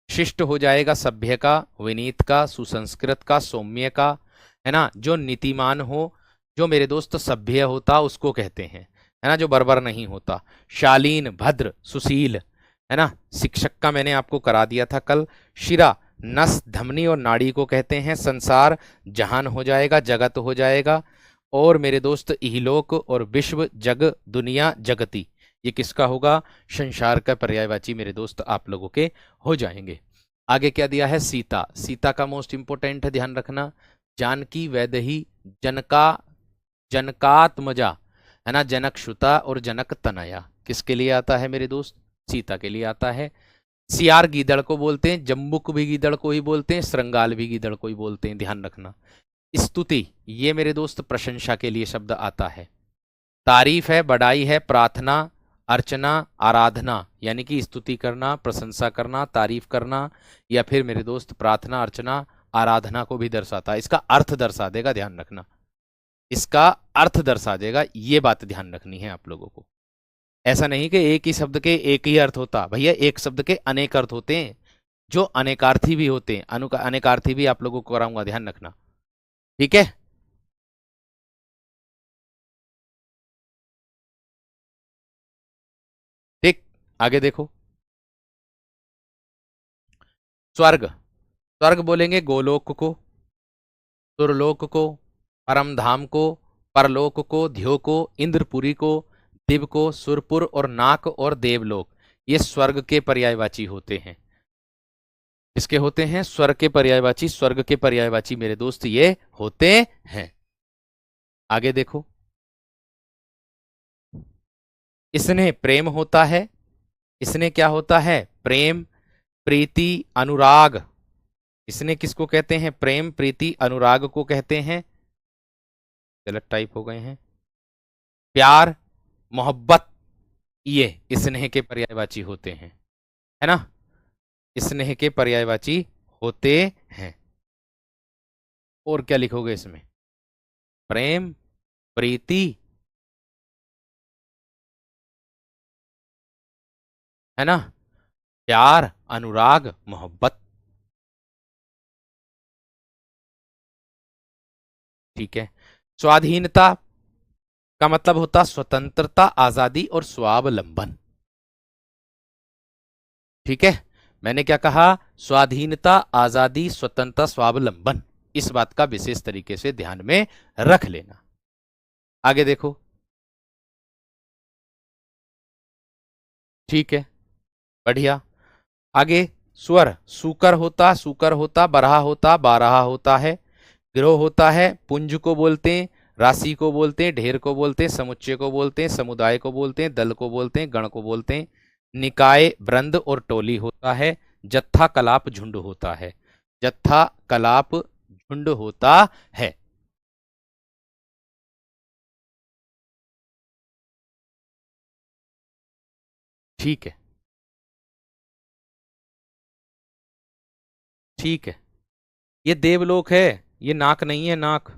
शिष्ट हो जाएगा सभ्य का, विनीत का, सुसंस्कृत का, सौम्य का, है ना, जो नीतिमान हो, जो मेरे दोस्त सभ्य होता उसको कहते हैं, है ना, जो बर्बर नहीं होता। शालीन, भद्र, सुशील, है ना, शिक्षक का मैंने आपको करा दिया था कल। शिरा, नस, धमनी और नाड़ी को कहते हैं। संसार, जहान हो जाएगा, जगत हो जाएगा। और मेरे दोस्त इहलोक और विश्व, जग, दुनिया, जगती, ये किसका होगा? संसार का पर्यायवाची मेरे दोस्त आप लोगों के हो जाएंगे। आगे क्या दिया है? सीता। सीता का मोस्ट इंपोर्टेंट है, ध्यान रखना। जानकी, वैदेही, जनका, जनकात्मजा, है ना, जनक श्रुता और जनक तनया, किसके लिए आता है मेरे दोस्त? सीता के लिए आता है। सियार गीदड़ को बोलते हैं, जम्बुक भी गीदड़ को ही बोलते हैं, श्रृंगाल भी गीदड़ को ही बोलते हैं, ध्यान रखना। स्तुति, ये मेरे दोस्त प्रशंसा के लिए शब्द आता है। तारीफ है, बड़ाई है, प्रार्थना, अर्चना, आराधना, यानी कि स्तुति करना, प्रशंसा करना, तारीफ करना, या फिर मेरे दोस्त प्रार्थना, अर्चना, आराधना को भी दर्शाता है। इसका अर्थ दर्शा देगा, ध्यान रखना। इसका अर्थ दर्शा देगा, ये बात ध्यान रखनी है आप लोगों को। ऐसा नहीं कि एक ही शब्द के एक ही अर्थ होता, भैया एक शब्द के अनेक अर्थ होते हैं, जो अनेकार्थी भी होते हैं। अनेकार्थी भी आप लोगों को कराऊंगा, ध्यान रखना। ठीक है, ठीक। आगे देखो, स्वर्ग। स्वर्ग बोलेंगे गोलोक को, सुरलोक को, परम धाम को, परलोक को, ध्यो को, इंद्रपुरी को, दिव को, सुरपुर और नाक और देवलोक, ये स्वर्ग के पर्यायवाची होते हैं। किसके होते हैं? स्वर्ग के पर्यायवाची। स्वर्ग के पर्यायवाची मेरे दोस्त ये होते हैं। आगे देखो, इसने प्रेम होता है। इसने क्या होता है? प्रेम, प्रीति, अनुराग। इसने किसको कहते हैं? प्रेम, प्रीति, अनुराग को कहते हैं। गलत टाइप हो गए हैं। प्यार, मोहब्बत, ये स्नेह के पर्यायवाची होते हैं, है ना, स्नेह के पर्यायवाची होते हैं। और क्या लिखोगे इसमें? प्रेम, प्रीति, है ना, प्यार, अनुराग, मोहब्बत। ठीक है। स्वाधीनता का मतलब होता स्वतंत्रता, आजादी और स्वावलंबन। ठीक है, मैंने क्या कहा? स्वाधीनता, आजादी, स्वतंत्रता, स्वावलंबन, इस बात का विशेष तरीके से ध्यान में रख लेना। आगे देखो, ठीक है, बढ़िया। आगे स्वर, सुकर होता, सुकर होता, बरहा होता, बारहा होता है। गिरोह होता है, पुंज को बोलते हैं, राशि को बोलते हैं, ढेर को बोलते हैं, समुच्चय को बोलते हैं, समुदाय को बोलते हैं, दल को बोलते हैं, गण को बोलते हैं। निकाय, वृंद और टोली होता है। जत्था, कलाप, झुंड होता है। जत्था, कलाप, झुंड होता है। ठीक है, ठीक है। ये देवलोक है, ये नाक नहीं है, नाक।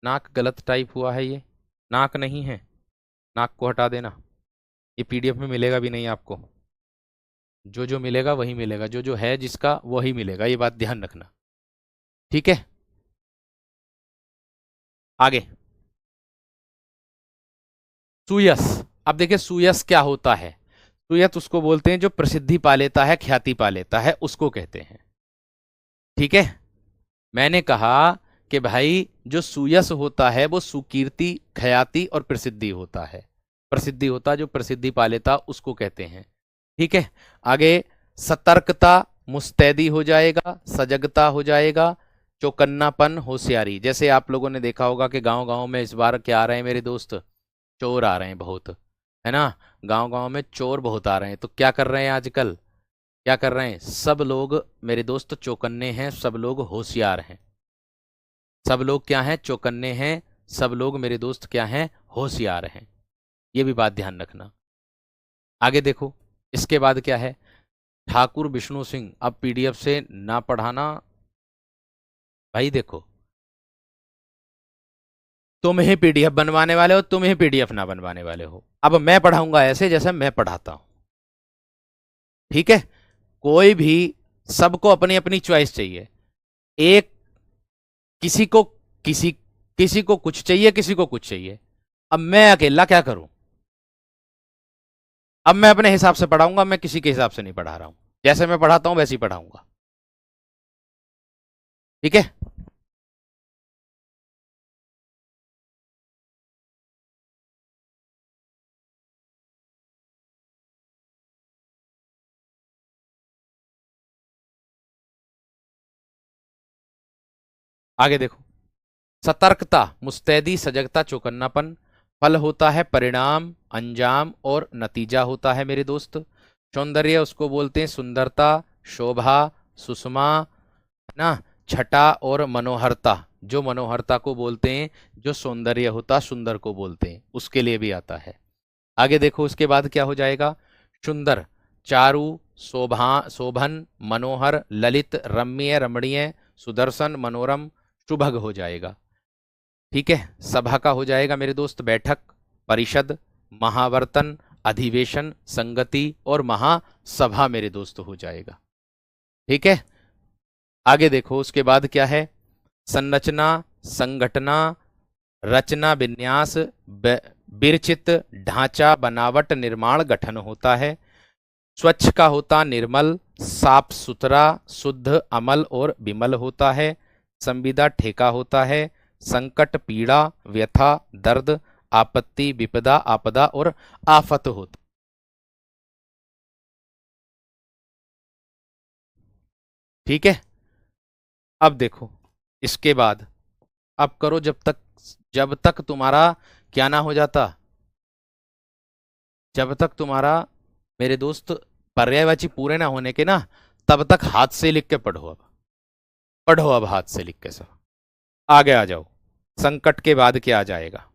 नाक गलत टाइप हुआ है ये, नाक नहीं है। नाक को हटा देना, ये पीडीएफ में मिलेगा भी नहीं आपको। जो जो मिलेगा वही मिलेगा, जो जो है जिसका वही मिलेगा, ये बात ध्यान रखना, ठीक है। आगे सुयस। अब देखिए सुयस क्या होता है। सुयस उसको बोलते हैं जो प्रसिद्धि पा लेता है, ख्याति पा लेता है, उसको कहते हैं, ठीक है। मैंने कहा कि भाई जो सुयस होता है वो सुकीर्ति, ख्याति और प्रसिद्धि होता है। प्रसिद्धि होता जो प्रसिद्धि पा लेता, उसको कहते हैं, ठीक है। आगे सतर्कता, मुस्तैदी हो जाएगा, सजगता हो जाएगा, चौकन्नापन, होशियारी। जैसे आप लोगों ने देखा होगा कि गांव गांव में इस बार क्या आ रहे हैं मेरे दोस्त, चोर आ रहे हैं बहुत, है ना। गांव गांव में चोर बहुत आ रहे हैं, तो क्या कर रहे हैं आजकल, क्या कर रहे हैं सब लोग मेरे दोस्त, चौकन्ने हैं, सब लोग होशियार हैं। सब लोग क्या हैं, चौकन्ने हैं। सब लोग मेरे दोस्त क्या हैं, होशियार हैं। ये भी बात ध्यान रखना। आगे देखो, इसके बाद क्या है, ठाकुर विष्णु सिंह। अब पीडीएफ से ना पढ़ाना भाई, देखो तुम ही पीडीएफ बनवाने वाले हो, तुम ही पीडीएफ ना बनवाने वाले हो। अब मैं पढ़ाऊंगा ऐसे जैसे मैं पढ़ाता हूं, ठीक है। कोई भी, सबको अपनी अपनी चॉइस चाहिए। एक, किसी को किसी किसी को कुछ चाहिए, किसी को कुछ चाहिए। अब मैं अकेला क्या करूं। अब मैं अपने हिसाब से पढ़ाऊंगा, मैं किसी के हिसाब से नहीं पढ़ा रहा हूं। जैसे मैं पढ़ाता हूं वैसे ही पढ़ाऊंगा, ठीक है। आगे देखो, सतर्कता, मुस्तैदी, सजगता, चौकन्नापन। फल होता है परिणाम, अंजाम और नतीजा होता है मेरे दोस्त। सौंदर्य उसको बोलते हैं सुंदरता, शोभा, सुषमा, है ना। छटा और मनोहरता, जो मनोहरता को बोलते हैं, जो सौंदर्य होता सुंदर को बोलते हैं, उसके लिए भी आता है। आगे देखो, उसके बाद क्या हो जाएगा, सुंदर, चारु, शोभा, शोभन, मनोहर, ललित, रम्य, रमणीय, सुदर्शन, मनोरम, सुभग हो जाएगा, ठीक है। सभा का हो जाएगा मेरे दोस्त बैठक, परिषद, महावर्तन, अधिवेशन, संगति और महासभा मेरे दोस्त हो जाएगा, ठीक है। आगे देखो, उसके बाद क्या है, संरचना, संगठना, रचना, विन्यास, विरचित, ढांचा, बनावट, निर्माण, गठन होता है। स्वच्छ का होता निर्मल, साफ सुथरा, शुद्ध, अमल और विमल होता है। संविदा, ठेका होता है। संकट, पीड़ा, व्यथा, दर्द, आपत्ति, विपदा, आपदा और आफत होता, ठीक है। अब देखो, इसके बाद अब करो, जब तक तुम्हारा क्या ना हो जाता, जब तक तुम्हारा मेरे दोस्त पर्यायवाची पूरे ना होने के ना, तब तक हाथ से लिख के पढ़ो। अब पढ़ो, अब हाथ से लिख के सब आगे आ जाओ। संकट के बाद क्या आ जाएगा,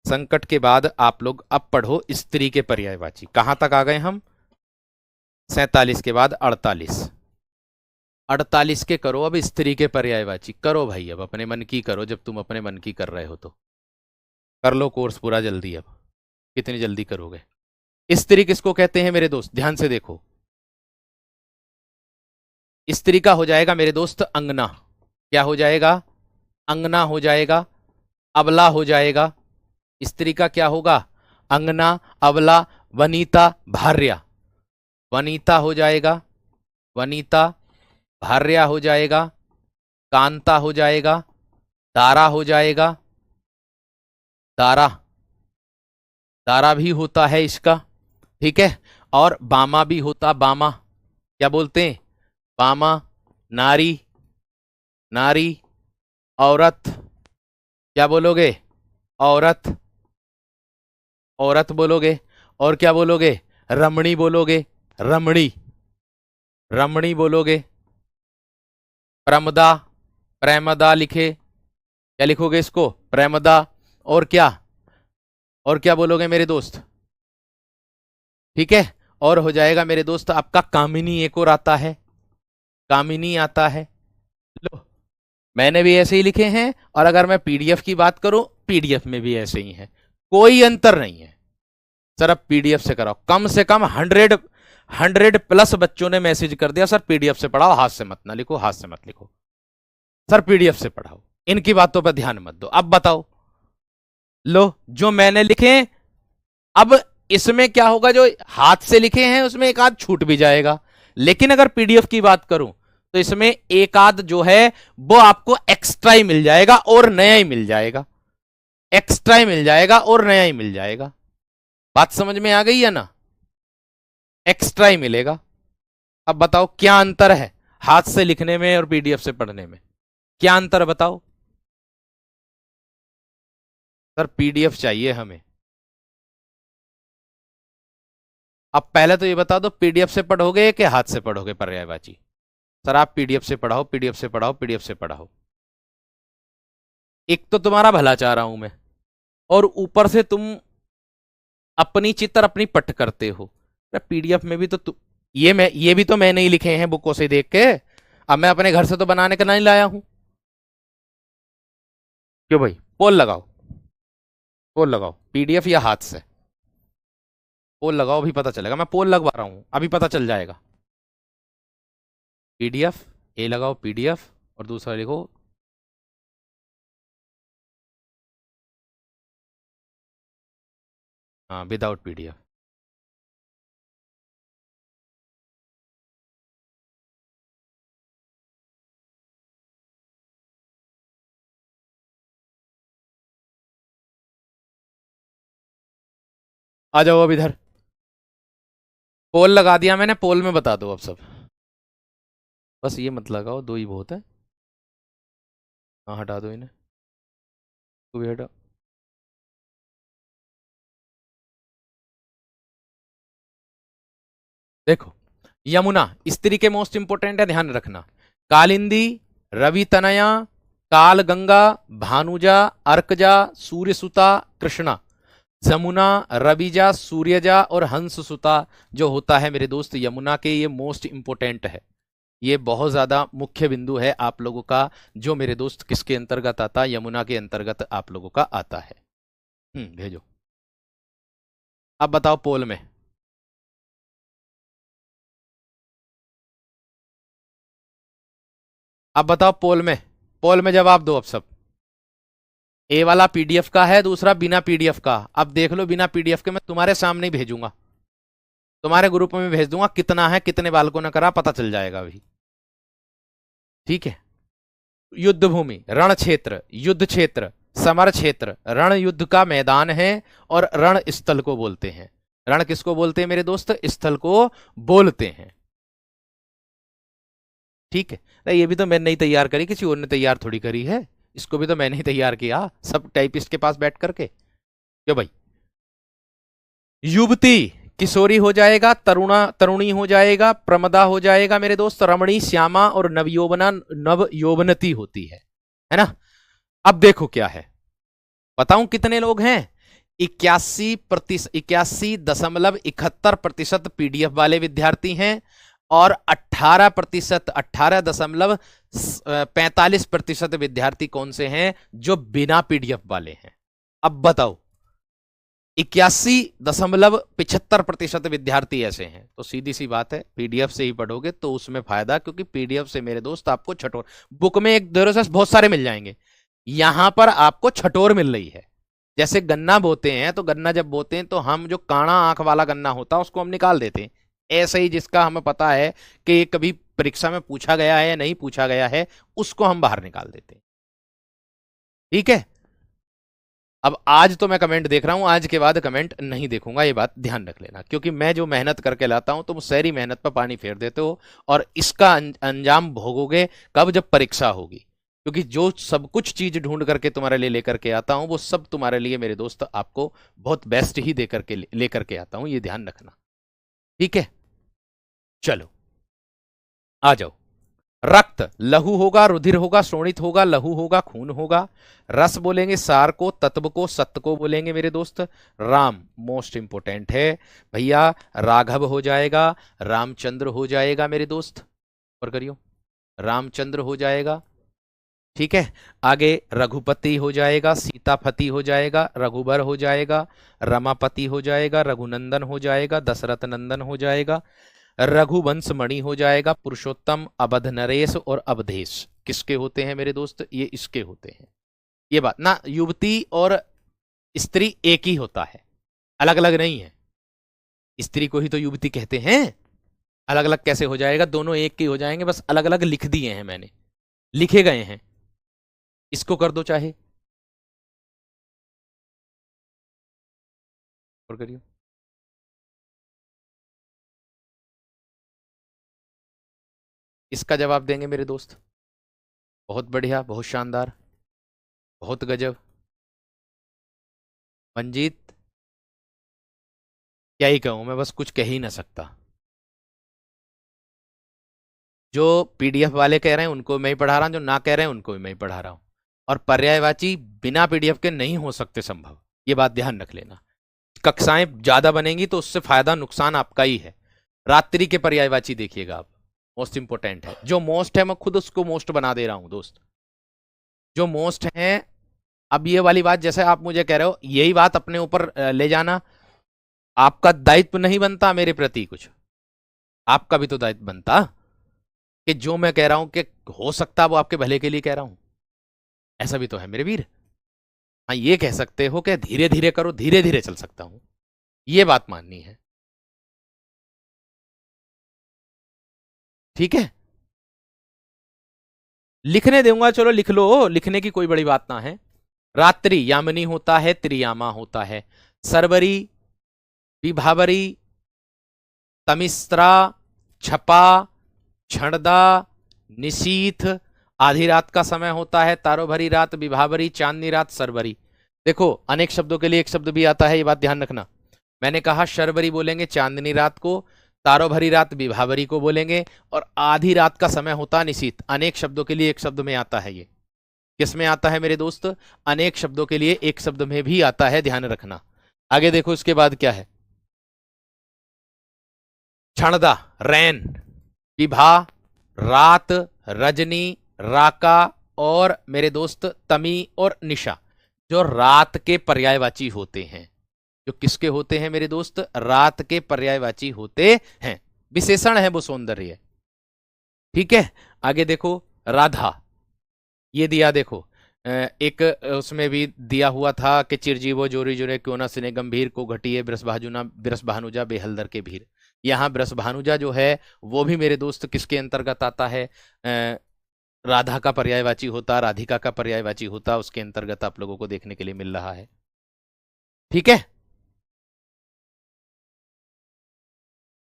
संकट के बाद आप लोग अब पढ़ो स्त्री के पर्यायवाची। कहां तक आ गए हम, 47 के बाद 48। 48 के करो अब स्त्री के पर्यायवाची, करो भाई अब अपने मन की करो, जब तुम अपने मन की कर रहे हो तो कर लो कोर्स पूरा जल्दी। अब कितनी जल्दी करोगे। स्त्री किसको कहते हैं मेरे दोस्त, ध्यान से देखो। स्त्री का हो जाएगा मेरे दोस्त अंगना, क्या हो जाएगा, अंगना हो जाएगा। अबला हो जाएगा, स्त्री का क्या होगा, अंगना, अबला, वनीता, भार्या, वनीता हो जाएगा। वनीता, भार्या हो जाएगा, कांता हो जाएगा, दारा हो जाएगा, दारा, दारा भी होता है इसका, ठीक है। और बामा भी होता, बामा, क्या बोलते हैं, बामा, नारी, नारी, औरत, क्या बोलोगे, औरत, औरत बोलोगे। और क्या बोलोगे, रमणी बोलोगे, रमणी, रमणी बोलोगे। प्रमदा, प्रेमदा लिखे, क्या लिखोगे इसको, प्रेमदा। और क्या, और क्या बोलोगे मेरे दोस्त, ठीक है। और हो जाएगा मेरे दोस्त आपका कामिनी, एक और आता है, कामिनी आता है। लो, मैंने भी ऐसे ही लिखे हैं, और अगर मैं पीडीएफ की बात करूं, पीडीएफ में भी ऐसे ही है, कोई अंतर नहीं है। सर अब पीडीएफ से कराओ, कम से कम 100 प्लस बच्चों ने मैसेज कर दिया, सर पीडीएफ से पढ़ाओ, हाथ से मत ना लिखो, हाथ से मत लिखो, सर पीडीएफ से पढ़ाओ, इनकी बातों पर ध्यान मत दो। अब बताओ, लो जो मैंने लिखे, अब इसमें क्या होगा, जो हाथ से लिखे हैं उसमें एक आध छूट भी जाएगा, लेकिन अगर पीडीएफ की बात करूं तो इसमें एक आध जो है वो आपको एक्स्ट्रा ही मिल जाएगा और नया ही मिल जाएगा, एक्स्ट्रा ही मिल जाएगा और नया ही मिल जाएगा। बात समझ में आ गई है ना, एक्स्ट्रा ही मिलेगा। अब बताओ क्या अंतर है हाथ से लिखने में और पीडीएफ से पढ़ने में, क्या अंतर बताओ। सर पीडीएफ चाहिए हमें। अब पहले तो ये बता दो, पीडीएफ से पढ़ोगे कि हाथ से पढ़ोगे पर्यायवाची। सर आप पीडीएफ से पढ़ाओ, पीडीएफ से पढ़ाओ, पीडीएफ से पढ़ाओ। एक तो तुम्हारा भला चाह रहा हूं मैं, और ऊपर से तुम अपनी चित्र अपनी पट करते हो। पीडीएफ में भी तो ये भी तो मैंने ही लिखे हैं बुकों से देख के, अब मैं अपने घर से तो बनाने का नहीं लाया हूं। क्यों भाई, पोल लगाओ, पोल लगाओ, पीडीएफ या हाथ से, पोल लगाओ, अभी पता चलेगा। मैं पोल लगवा रहा हूं, अभी पता चल जाएगा। पीडीएफ, ए लगाओ पीडीएफ, और दूसरा लिखो, हाँ विदाउट पीडीएफ। आ जाओ अब इधर, पोल लगा दिया मैंने, पोल में बता दो अब सब। बस ये मत लगाओ, दो ही बहुत है। हाँ हटा दो इन्हें, तू भी हटा। देखो, यमुना स्त्री के मोस्ट इंपोर्टेंट है, ध्यान रखना। कालिंदी, रवि तनया, काल गंगा, भानुजा, अर्कजा, सूर्यसुता, कृष्णा, जमुना, रविजा, सूर्यजा और हंससुता जो होता है मेरे दोस्त यमुना के, ये मोस्ट इंपोर्टेंट है। ये बहुत ज्यादा मुख्य बिंदु है आप लोगों का, जो मेरे दोस्त किसके अंतर्गत आता, यमुना के अंतर्गत आप लोगों का आता है। भेजो। अब बताओ पोल में, अब बताओ पोल में, पोल में जवाब दो अब सब। ए वाला पीडीएफ का है, दूसरा बिना पीडीएफ का। अब देख लो, बिना पीडीएफ के मैं तुम्हारे सामने ही भेजूंगा, तुम्हारे ग्रुप में भेज दूंगा, कितना है कितने बालकों ने करा पता चल जाएगा अभी, ठीक है। युद्ध भूमि, रण क्षेत्र, युद्ध क्षेत्र, समर क्षेत्र, रण युद्ध का मैदान है, और रण स्थल को बोलते हैं। रण किसको बोलते हैं मेरे दोस्त, स्थल को बोलते हैं, ठीक है। नहीं ये भी तो मैंने नहीं तैयार करी, किसी और ने तैयार थोड़ी करी है, इसको भी तो मैंने ही तैयार किया सब टाइपिस्ट के पास बैठ करके। क्यों भाई, युवती किशोरी हो जाएगा, तरुणा तरुणी हो जाएगा, प्रमदा हो जाएगा मेरे दोस्त, रमणी, श्यामा और नवयौवना नव यौवनती होती है ना। अब देखो क्या है, बताऊं कितने लोग हैं, 81.71% पीडीएफ वाले विद्यार्थी हैं, और 18.45% विद्यार्थी कौन से हैं, जो बिना पीडीएफ वाले हैं। अब बताओ, 81.75% विद्यार्थी ऐसे हैं, तो सीधी सी बात है पीडीएफ से ही पढ़ोगे तो उसमें फायदा, क्योंकि पीडीएफ से मेरे दोस्त आपको छठोर, बुक में एक दो बहुत सारे मिल जाएंगे, यहां पर आपको छठोर मिल रही है। जैसे गन्ना बोते हैं, तो गन्ना जब बोते हैं तो हम जो काणा आंख वाला गन्ना होता है उसको हम निकाल देते हैं, ऐसे ही जिसका हमें पता है कि कभी परीक्षा में पूछा गया है या नहीं पूछा गया है उसको हम बाहर निकाल देते हैं। ठीक है, अब आज तो मैं कमेंट देख रहा हूं, आज के बाद कमेंट नहीं देखूंगा, ये बात ध्यान रख लेना, क्योंकि मैं जो मेहनत करके लाता हूं तुम सारी मेहनत पर पानी फेर देते हो, और इसका अंजाम भोगोगे कब, जब परीक्षा होगी। क्योंकि जो सब कुछ चीज ढूंढ करके तुम्हारे लिए लेकर के आता हूं वो सब तुम्हारे लिए मेरे दोस्त आपको बहुत बेस्ट ही दे करके लेकर के आता हूं, ये ध्यान रखना। ठीक है, चलो आ जाओ। रक्त लहू होगा, रुधिर होगा, शोणित होगा, लहू होगा, खून होगा। रस बोलेंगे सार को, तत्व को, सत्य को बोलेंगे मेरे दोस्त। राम मोस्ट इंपोर्टेंट है भैया, राघव हो जाएगा, रामचंद्र हो जाएगा मेरे दोस्त, पर करियो, रामचंद्र हो जाएगा। ठीक है, आगे रघुपति हो जाएगा, सीतापति हो जाएगा, रघुबर हो जाएगा, रमापति हो जाएगा, रघुनंदन हो जाएगा, दशरथ नंदन हो जाएगा, रघुवंश मणि हो जाएगा, पुरुषोत्तम, अवध नरेश और अवधेश किसके होते हैं मेरे दोस्त, ये इसके होते हैं। ये बात ना, युवती और स्त्री एक ही होता है, अलग अलग नहीं है। स्त्री को ही तो युवती कहते हैं, अलग अलग कैसे हो जाएगा, दोनों एक के हो जाएंगे, बस अलग अलग लिख दिए हैं मैंने, लिखे गए हैं। इसको कर दो चाहे, और करियो। इसका जवाब देंगे मेरे दोस्त, बहुत बढ़िया, बहुत शानदार, बहुत गजब। मंजीत क्या ही कहूं मैं, बस कुछ कह ही ना सकता। जो पीडीएफ वाले कह रहे हैं उनको मैं ही पढ़ा रहा हूं, जो ना कह रहे हैं उनको भी मैं ही पढ़ा रहा हूं। और पर्यायवाची बिना पीडीएफ के नहीं हो सकते संभव, ये बात ध्यान रख लेना। कक्षाएं ज्यादा बनेंगी तो उससे फायदा नुकसान आपका ही है। रात्रि के पर्यायवाची देखिएगा आप, मोस्ट इंपोर्टेंट है। जो मोस्ट है मैं खुद उसको मोस्ट बना दे रहा हूं दोस्त, जो मोस्ट है। अब ये वाली बात जैसे आप मुझे कह रहे हो, यही बात अपने ऊपर ले जाना, आपका दायित्व नहीं बनता मेरे प्रति कुछ, आपका भी तो दायित्व बनता कि जो मैं कह रहा हूं कि हो सकता वो आपके भले के लिए कह रहा हूं, ऐसा भी तो है मेरे वीर। हाँ, ये कह सकते हो कि धीरे धीरे करो, धीरे धीरे चल सकता हूं, ये बात माननी है। ठीक है, लिखने दूंगा, चलो लिख लो, लिखने की कोई बड़ी बात ना है। रात्रि यामिनी होता है, त्रियामा होता है, सरवरी, विभावरी, तमिस्त्रा, छपा, क्षणदा, निशीथ, आधी रात का समय होता है, तारो भरी रात, विभावरी, चांदनी रात, सरवरी। देखो अनेक शब्दों के लिए एक शब्द भी आता है, ये बात ध्यान रखना। मैंने कहा शर्वरी बोलेंगे चांदनी रात को, तारो भरी रात विभावरी को बोलेंगे, और आधी रात का समय होता है निशीथ। अनेक शब्दों के लिए एक शब्द में आता है, ये किस में आता है मेरे दोस्त, अनेक शब्दों के लिए एक शब्द में भी आता है, ध्यान रखना। आगे देखो इसके बाद क्या है, क्षणदा रैन, विभा रात, रजनी, राका, और मेरे दोस्त तमी और निशा, जो रात के पर्यायवाची होते हैं। जो किसके होते हैं मेरे दोस्त, रात के पर्यायवाची होते हैं, विशेषण है वो सौंदर्य। ठीक है, आगे देखो राधा, ये दिया देखो, एक उसमें भी दिया हुआ था कि चिरजीवो जोरी जोरे क्यों ना सिने गंभीर को घटिए ब्रसभानुजा बेहलदर के भीर। यहाँ ब्रसभानुजा जो है वो भी मेरे दोस्त किसके अंतर्गत आता है, राधा का पर्यायवाची होता, राधिका का पर्यायवाची होता, उसके अंतर्गत आप लोगों को देखने के लिए मिल रहा है। ठीक है,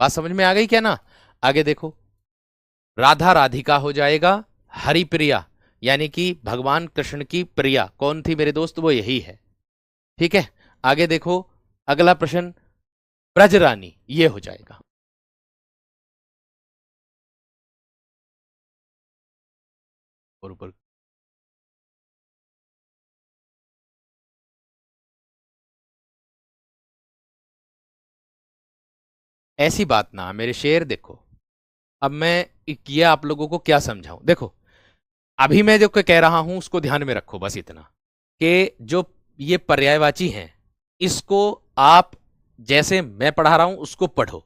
बात समझ में आ गई क्या ना। आगे देखो, राधा राधिका हो जाएगा, हरिप्रिया यानी कि भगवान कृष्ण की प्रिया कौन थी मेरे दोस्त, वो यही है। ठीक है, आगे देखो अगला प्रश्न, ब्रजरानी, ये हो जाएगा। और ऊपर ऐसी बात ना मेरे शेर, देखो अब मैं ये आप लोगों को क्या समझाऊं। देखो अभी मैं जो कह रहा हूं उसको ध्यान में रखो, बस इतना कि जो ये पर्यायवाची हैं इसको आप जैसे मैं पढ़ा रहा हूं उसको पढ़ो।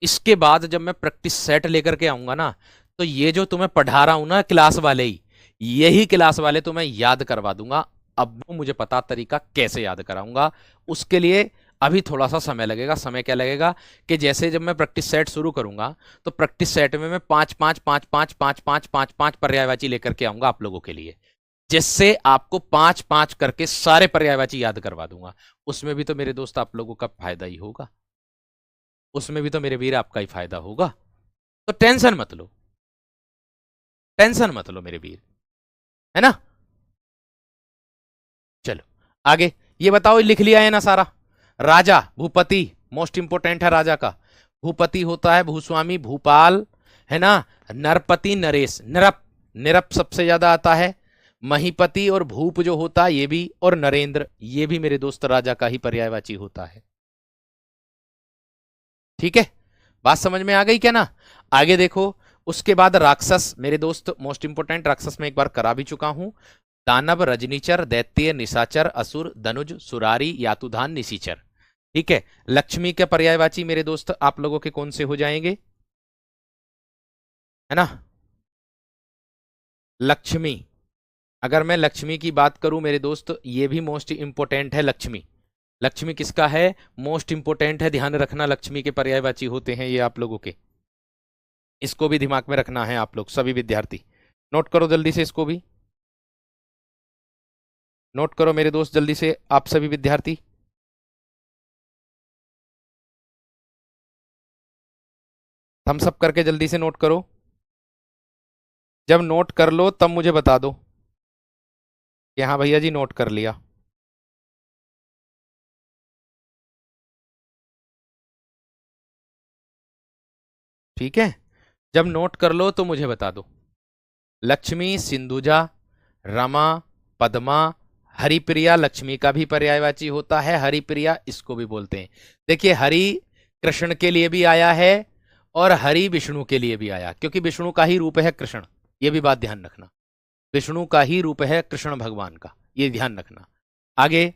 इसके बाद जब मैं प्रैक्टिस सेट लेकर के आऊंगा ना, तो ये जो तुम्हें पढ़ा रहा हूं ना क्लास वाले ही, यही क्लास वाले तुम्हें याद करवा दूंगा। अब वो मुझे पता तरीका कैसे याद कराऊंगा, उसके लिए अभी थोड़ा सा समय लगेगा। समय क्या लगेगा कि जैसे जब मैं प्रैक्टिस सेट शुरू करूंगा तो प्रैक्टिस सेट में मैं 5 5 5 5 5 5 5 पर्यायवाची लेकर के आऊंगा आप लोगों के लिए, जिससे आपको 5 5 करके सारे पर्यायवाची याद करवा दूंगा। उसमें भी तो मेरे दोस्त आप लोगों का फायदा ही होगा, उसमें भी तो मेरे वीर आपका ही फायदा होगा। तो टेंशन मत लो, टेंशन मत लो मेरे वीर, है ना। चलो आगे, ये बताओ लिख लिया है ना सारा। राजा भूपति मोस्ट इंपोर्टेंट है राजा का। भूपति होता है भूस्वामी भूपाल, है ना। नरपति नरेश, निरप, निरप सबसे ज्यादा आता है। महीपति और भूप जो होता है ये भी, और नरेंद्र ये भी मेरे दोस्त राजा का ही पर्यायवाची होता है। ठीक है, बात समझ में आ गई क्या ना। आगे देखो, उसके बाद राक्षस मेरे दोस्त मोस्ट इंपोर्टेंट, राक्षस में एक बार करा भी चुका हूं। दानव रजनीचर दैत्य निशाचर असुर धनुज सुरारी यातुधान निशीचर। ठीक है, लक्ष्मी के पर्यायवाची मेरे दोस्त आप लोगों के कौन से हो जाएंगे, है ना। लक्ष्मी, अगर मैं लक्ष्मी की बात करूं मेरे दोस्त, ये भी मोस्ट इंपोर्टेंट है लक्ष्मी। लक्ष्मी किसका है, मोस्ट इंपोर्टेंट है, ध्यान रखना लक्ष्मी के पर्यायवाची होते हैं ये आप लोगों के। इसको भी दिमाग में रखना है आप लोग सभी विद्यार्थी, नोट करो जल्दी से, इसको भी नोट करो मेरे दोस्त जल्दी से आप सभी विद्यार्थी। थम्स अप करके जल्दी से नोट करो। जब नोट कर लो तब मुझे बता दो कि हाँ भैया जी नोट कर लिया। ठीक है, जब नोट कर लो तो मुझे बता दो। लक्ष्मी सिंधुजा रमा पद्मा हरिप्रिया, लक्ष्मी का भी पर्यायवाची होता है हरिप्रिया, इसको भी बोलते हैं। देखिए हरि कृष्ण के लिए भी आया है और हरि विष्णु के लिए भी आया, क्योंकि विष्णु का ही रूप है कृष्ण, ये भी बात ध्यान रखना। विष्णु का ही रूप है कृष्ण भगवान का, ये ध्यान रखना। आगे,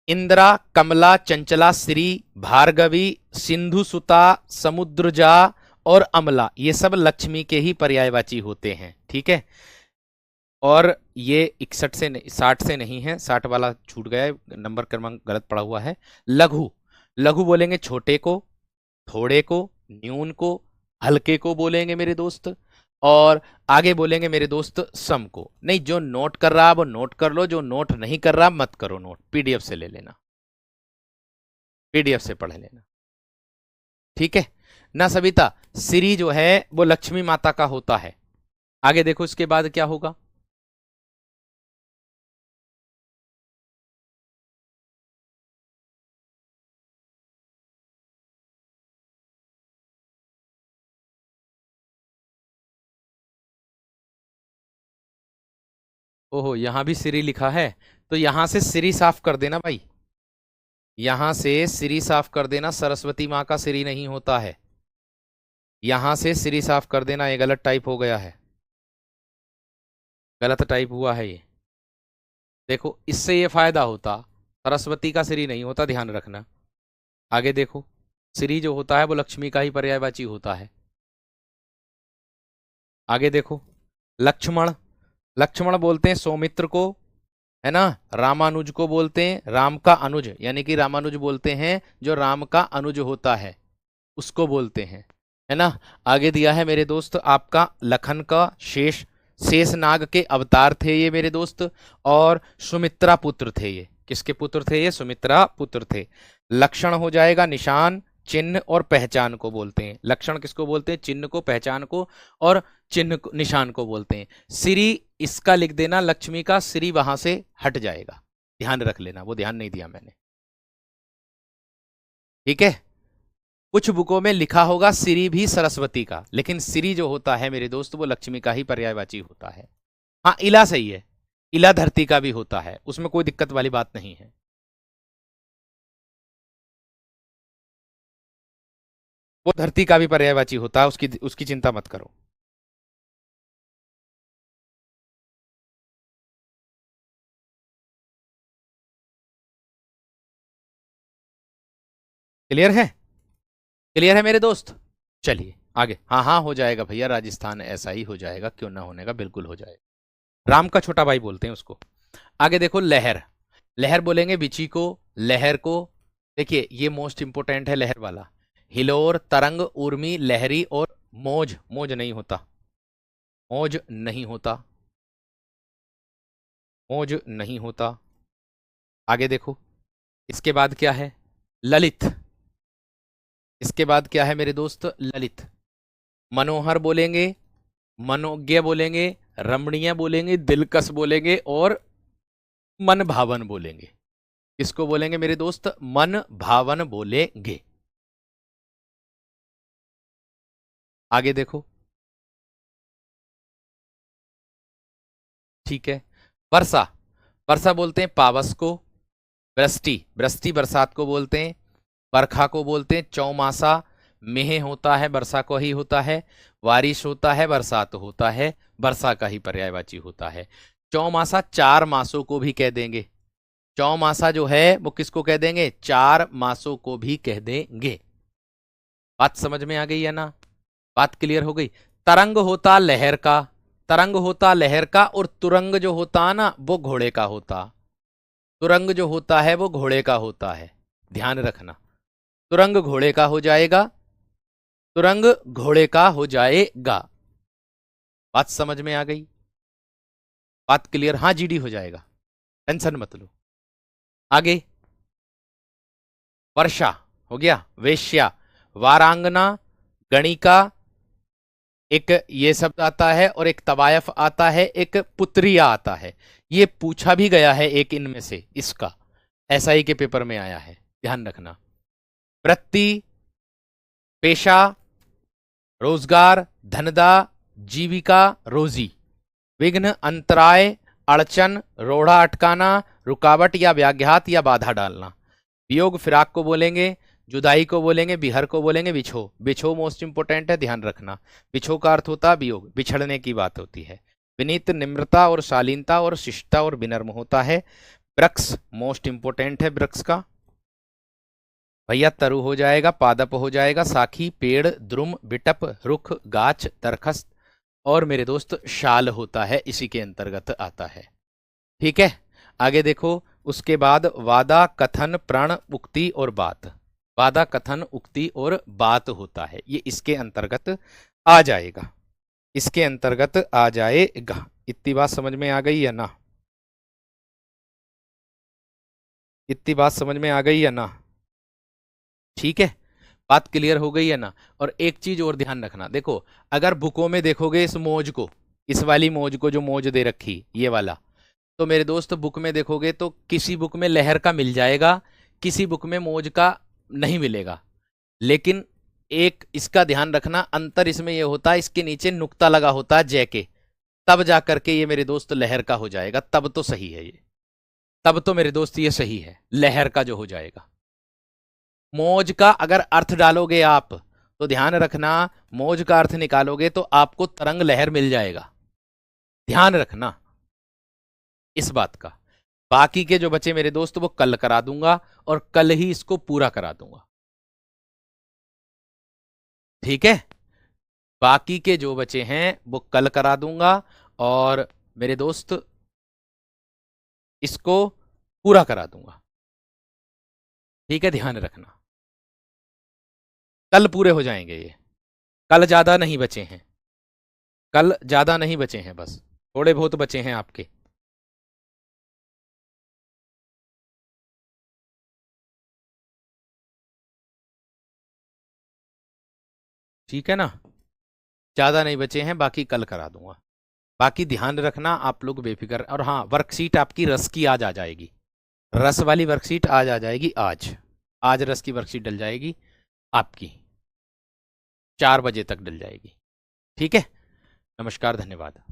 इंद्रा कमला चंचला श्री भार्गवी सिंधु सुता समुद्रजा और अमला, ये सब लक्ष्मी के ही पर्यायवाची होते हैं। ठीक है, और ये 61 से 60 से नहीं है, 60 वाला छूट गया है, नंबर क्रमांक गलत पड़ा हुआ है। लघु, लघु बोलेंगे छोटे को, थोड़े को, न्यून को, हल्के को बोलेंगे मेरे दोस्त, और आगे बोलेंगे मेरे दोस्त सम को। नहीं, जो नोट कर रहा वो नोट कर लो, जो नोट नहीं कर रहा मत करो नोट, पीडीएफ से ले लेना, पीडीएफ से पढ़ लेना। ठीक है ना सविता, श्री जो है वो लक्ष्मी माता का होता है। आगे देखो इसके बाद क्या होगा। ओहो, यहां भी श्री लिखा है, तो यहां से श्री साफ कर देना भाई, यहां से श्री साफ कर देना, सरस्वती माँ का श्री नहीं होता है। यहां से श्री साफ कर देना, ये गलत टाइप हो गया है, गलत टाइप हुआ है ये। देखो इससे ये फायदा होता, सरस्वती का श्री नहीं होता, ध्यान रखना। आगे देखो, श्री जो होता है वो लक्ष्मी का ही पर्यायवाची होता है। आगे देखो, लक्ष्मण, लक्ष्मण बोलते हैं सौमित्र को, है ना। रामानुज को बोलते हैं राम का अनुज, यानी कि रामानुज बोलते हैं जो राम का अनुज होता है, उसको बोलते हैं, है ना। आगे दिया है मेरे दोस्त आपका लखन का शेष, शेष नाग के अवतार थे ये मेरे दोस्त, और सुमित्रा पुत्र थे ये। किसके पुत्र थे ये, सुमित्रा पुत्र थे। लक्षण हो जाएगा निशान चिन्ह और पहचान को बोलते हैं। लक्षण किसको बोलते हैं, चिन्ह को, पहचान को, और चिन्ह को, निशान को बोलते हैं। श्री इसका लिख देना, लक्ष्मी का श्री वहां से हट जाएगा, ध्यान रख लेना, वो ध्यान नहीं दिया मैंने। ठीक है, कुछ बुकों में लिखा होगा श्री भी सरस्वती का, लेकिन श्री जो होता है मेरे दोस्त वो लक्ष्मी का ही पर्यायवाची होता है। हाँ इला सही है, इला धरती का भी होता है, उसमें कोई दिक्कत वाली बात नहीं है। वो धरती का भी पर्यायवाची होता है, उसकी उसकी चिंता मत करो। क्लियर है, क्लियर है मेरे दोस्त। चलिए आगे, हाँ हाँ हो जाएगा भैया, राजस्थान ऐसा ही हो जाएगा, क्यों ना होने का, बिल्कुल हो जाएगा। राम का छोटा भाई बोलते हैं उसको। आगे देखो, लहर, लहर बोलेंगे बिची को, लहर को, देखिए ये मोस्ट इंपोर्टेंट है लहर वाला। हिलोर, तरंग, उर्मी, लहरी और मौज। मौज नहीं होता, मौज नहीं होता, मौज नहीं होता। आगे देखो, इसके बाद क्या है? ललित। इसके बाद क्या है मेरे दोस्त? ललित। मनोहर बोलेंगे, मनोज्ञ बोलेंगे, रमणीय बोलेंगे, दिलकश बोलेंगे और मन भावन बोलेंगे। किसको बोलेंगे मेरे दोस्त? मन भावन बोलेंगे। आगे देखो, ठीक है। वर्षा, वर्षा बोलते हैं पावस को। वृष्टि, वृष्टि बरसात को बोलते हैं। बरखा को बोलते हैं चौमासा। मेह होता है वर्षा को ही होता है। बारिश होता है बरसात होता है, वर्षा का ही पर्यायवाची होता है। चौमासा चार मासों को भी कह देंगे। चौमासा जो है वो किसको कह देंगे? चार मासों को भी कह देंगे। बात समझ में आ गई है ना? बात क्लियर हो गई? तरंग होता लहर का, तरंग होता लहर का, और तुरंग जो होता ना वो घोड़े का होता। तुरंग जो होता है वो घोड़े का होता है, ध्यान रखना। तुरंग घोड़े का हो जाएगा, तुरंग घोड़े का हो जाएगा। बात समझ में आ गई? बात क्लियर? हाँ जीडी हो जाएगा, टेंशन मत लो। आगे वर्षा हो गया, वेश्या, वारांगना, गणिका, एक ये शब्द आता है और एक तवायफ आता है, एक पुत्रिया आता है। ये पूछा भी गया है एक इनमें से, इसका एसआई के पेपर में आया है, ध्यान रखना। वृत्ति, पेशा, रोजगार, धंधा, जीविका, रोजी। विघ्न, अंतराय, अड़चन, रोड़ा अटकाना, रुकावट या व्याघात या बाधा डालना। वियोग फिराक को बोलेंगे, जुदाई को बोलेंगे, बिहर को बोलेंगे बिछो। बिछो मोस्ट इंपोर्टेंट है, ध्यान रखना। बिछो का अर्थ होता है वियोग, बिछड़ने की बात होती है। विनीत निम्रता और शालीनता और शिष्टता और विनम्र होता है। वृक्ष मोस्ट इंपोर्टेंट है, वृक्ष का भैया तरु हो जाएगा, पादप हो जाएगा, साखी, पेड़, द्रुम, बिटप, रुख, गाछ, दरखस्त और मेरे दोस्त शाल होता है, इसी के अंतर्गत आता है। ठीक है, आगे देखो। उसके बाद वादा, कथन, प्रण, उक्ति और बात। वादा, कथन, उक्ति और बात होता है, ये इसके अंतर्गत आ जाएगा, इसके अंतर्गत आ जाएगा। इतनी बात समझ में आ गई है ना? इतनी बात समझ में आ गई है ना? ठीक है, बात क्लियर हो गई है ना? और एक चीज और ध्यान रखना, देखो अगर बुकों में देखोगे इस मौज को, इस वाली मौज को, जो मौज दे रखी ये वाला, तो मेरे दोस्त बुक में देखोगे तो किसी बुक में लहर का मिल जाएगा, किसी बुक में मौज का नहीं मिलेगा। लेकिन एक इसका ध्यान रखना, अंतर इसमें यह होता है इसके नीचे नुक्ता लगा होता है जय के, तब जा करके ये मेरे दोस्त लहर का हो जाएगा, तब तो सही है ये, तब तो मेरे दोस्त ये सही है, लहर का जो हो जाएगा। मौज का अगर अर्थ डालोगे आप तो ध्यान रखना, मौज का अर्थ निकालोगे तो आपको तरंग लहर मिल जाएगा, ध्यान रखना इस बात का। बाकी के जो बचे मेरे दोस्त वो कल करा दूंगा और कल ही इसको पूरा करा दूंगा, ठीक है। बाकी के जो बचे हैं वो कल करा दूंगा और मेरे दोस्त इसको पूरा करा दूंगा, ठीक है, ध्यान रखना। कल पूरे हो जाएंगे ये, कल ज्यादा नहीं बचे हैं, कल ज्यादा नहीं बचे हैं, बस थोड़े बहुत बचे हैं आपके। ठीक है ना, ज्यादा नहीं बचे हैं, बाकी कल करा दूंगा। बाकी ध्यान रखना आप लोग बेफिक्र। और हाँ, वर्कशीट आपकी रस की आज आ जाएगी, रस वाली वर्कशीट आज आ जाएगी, आज आज रस की वर्कशीट डल जाएगी आपकी, 4 बजे तक डल जाएगी, ठीक है। नमस्कार, धन्यवाद।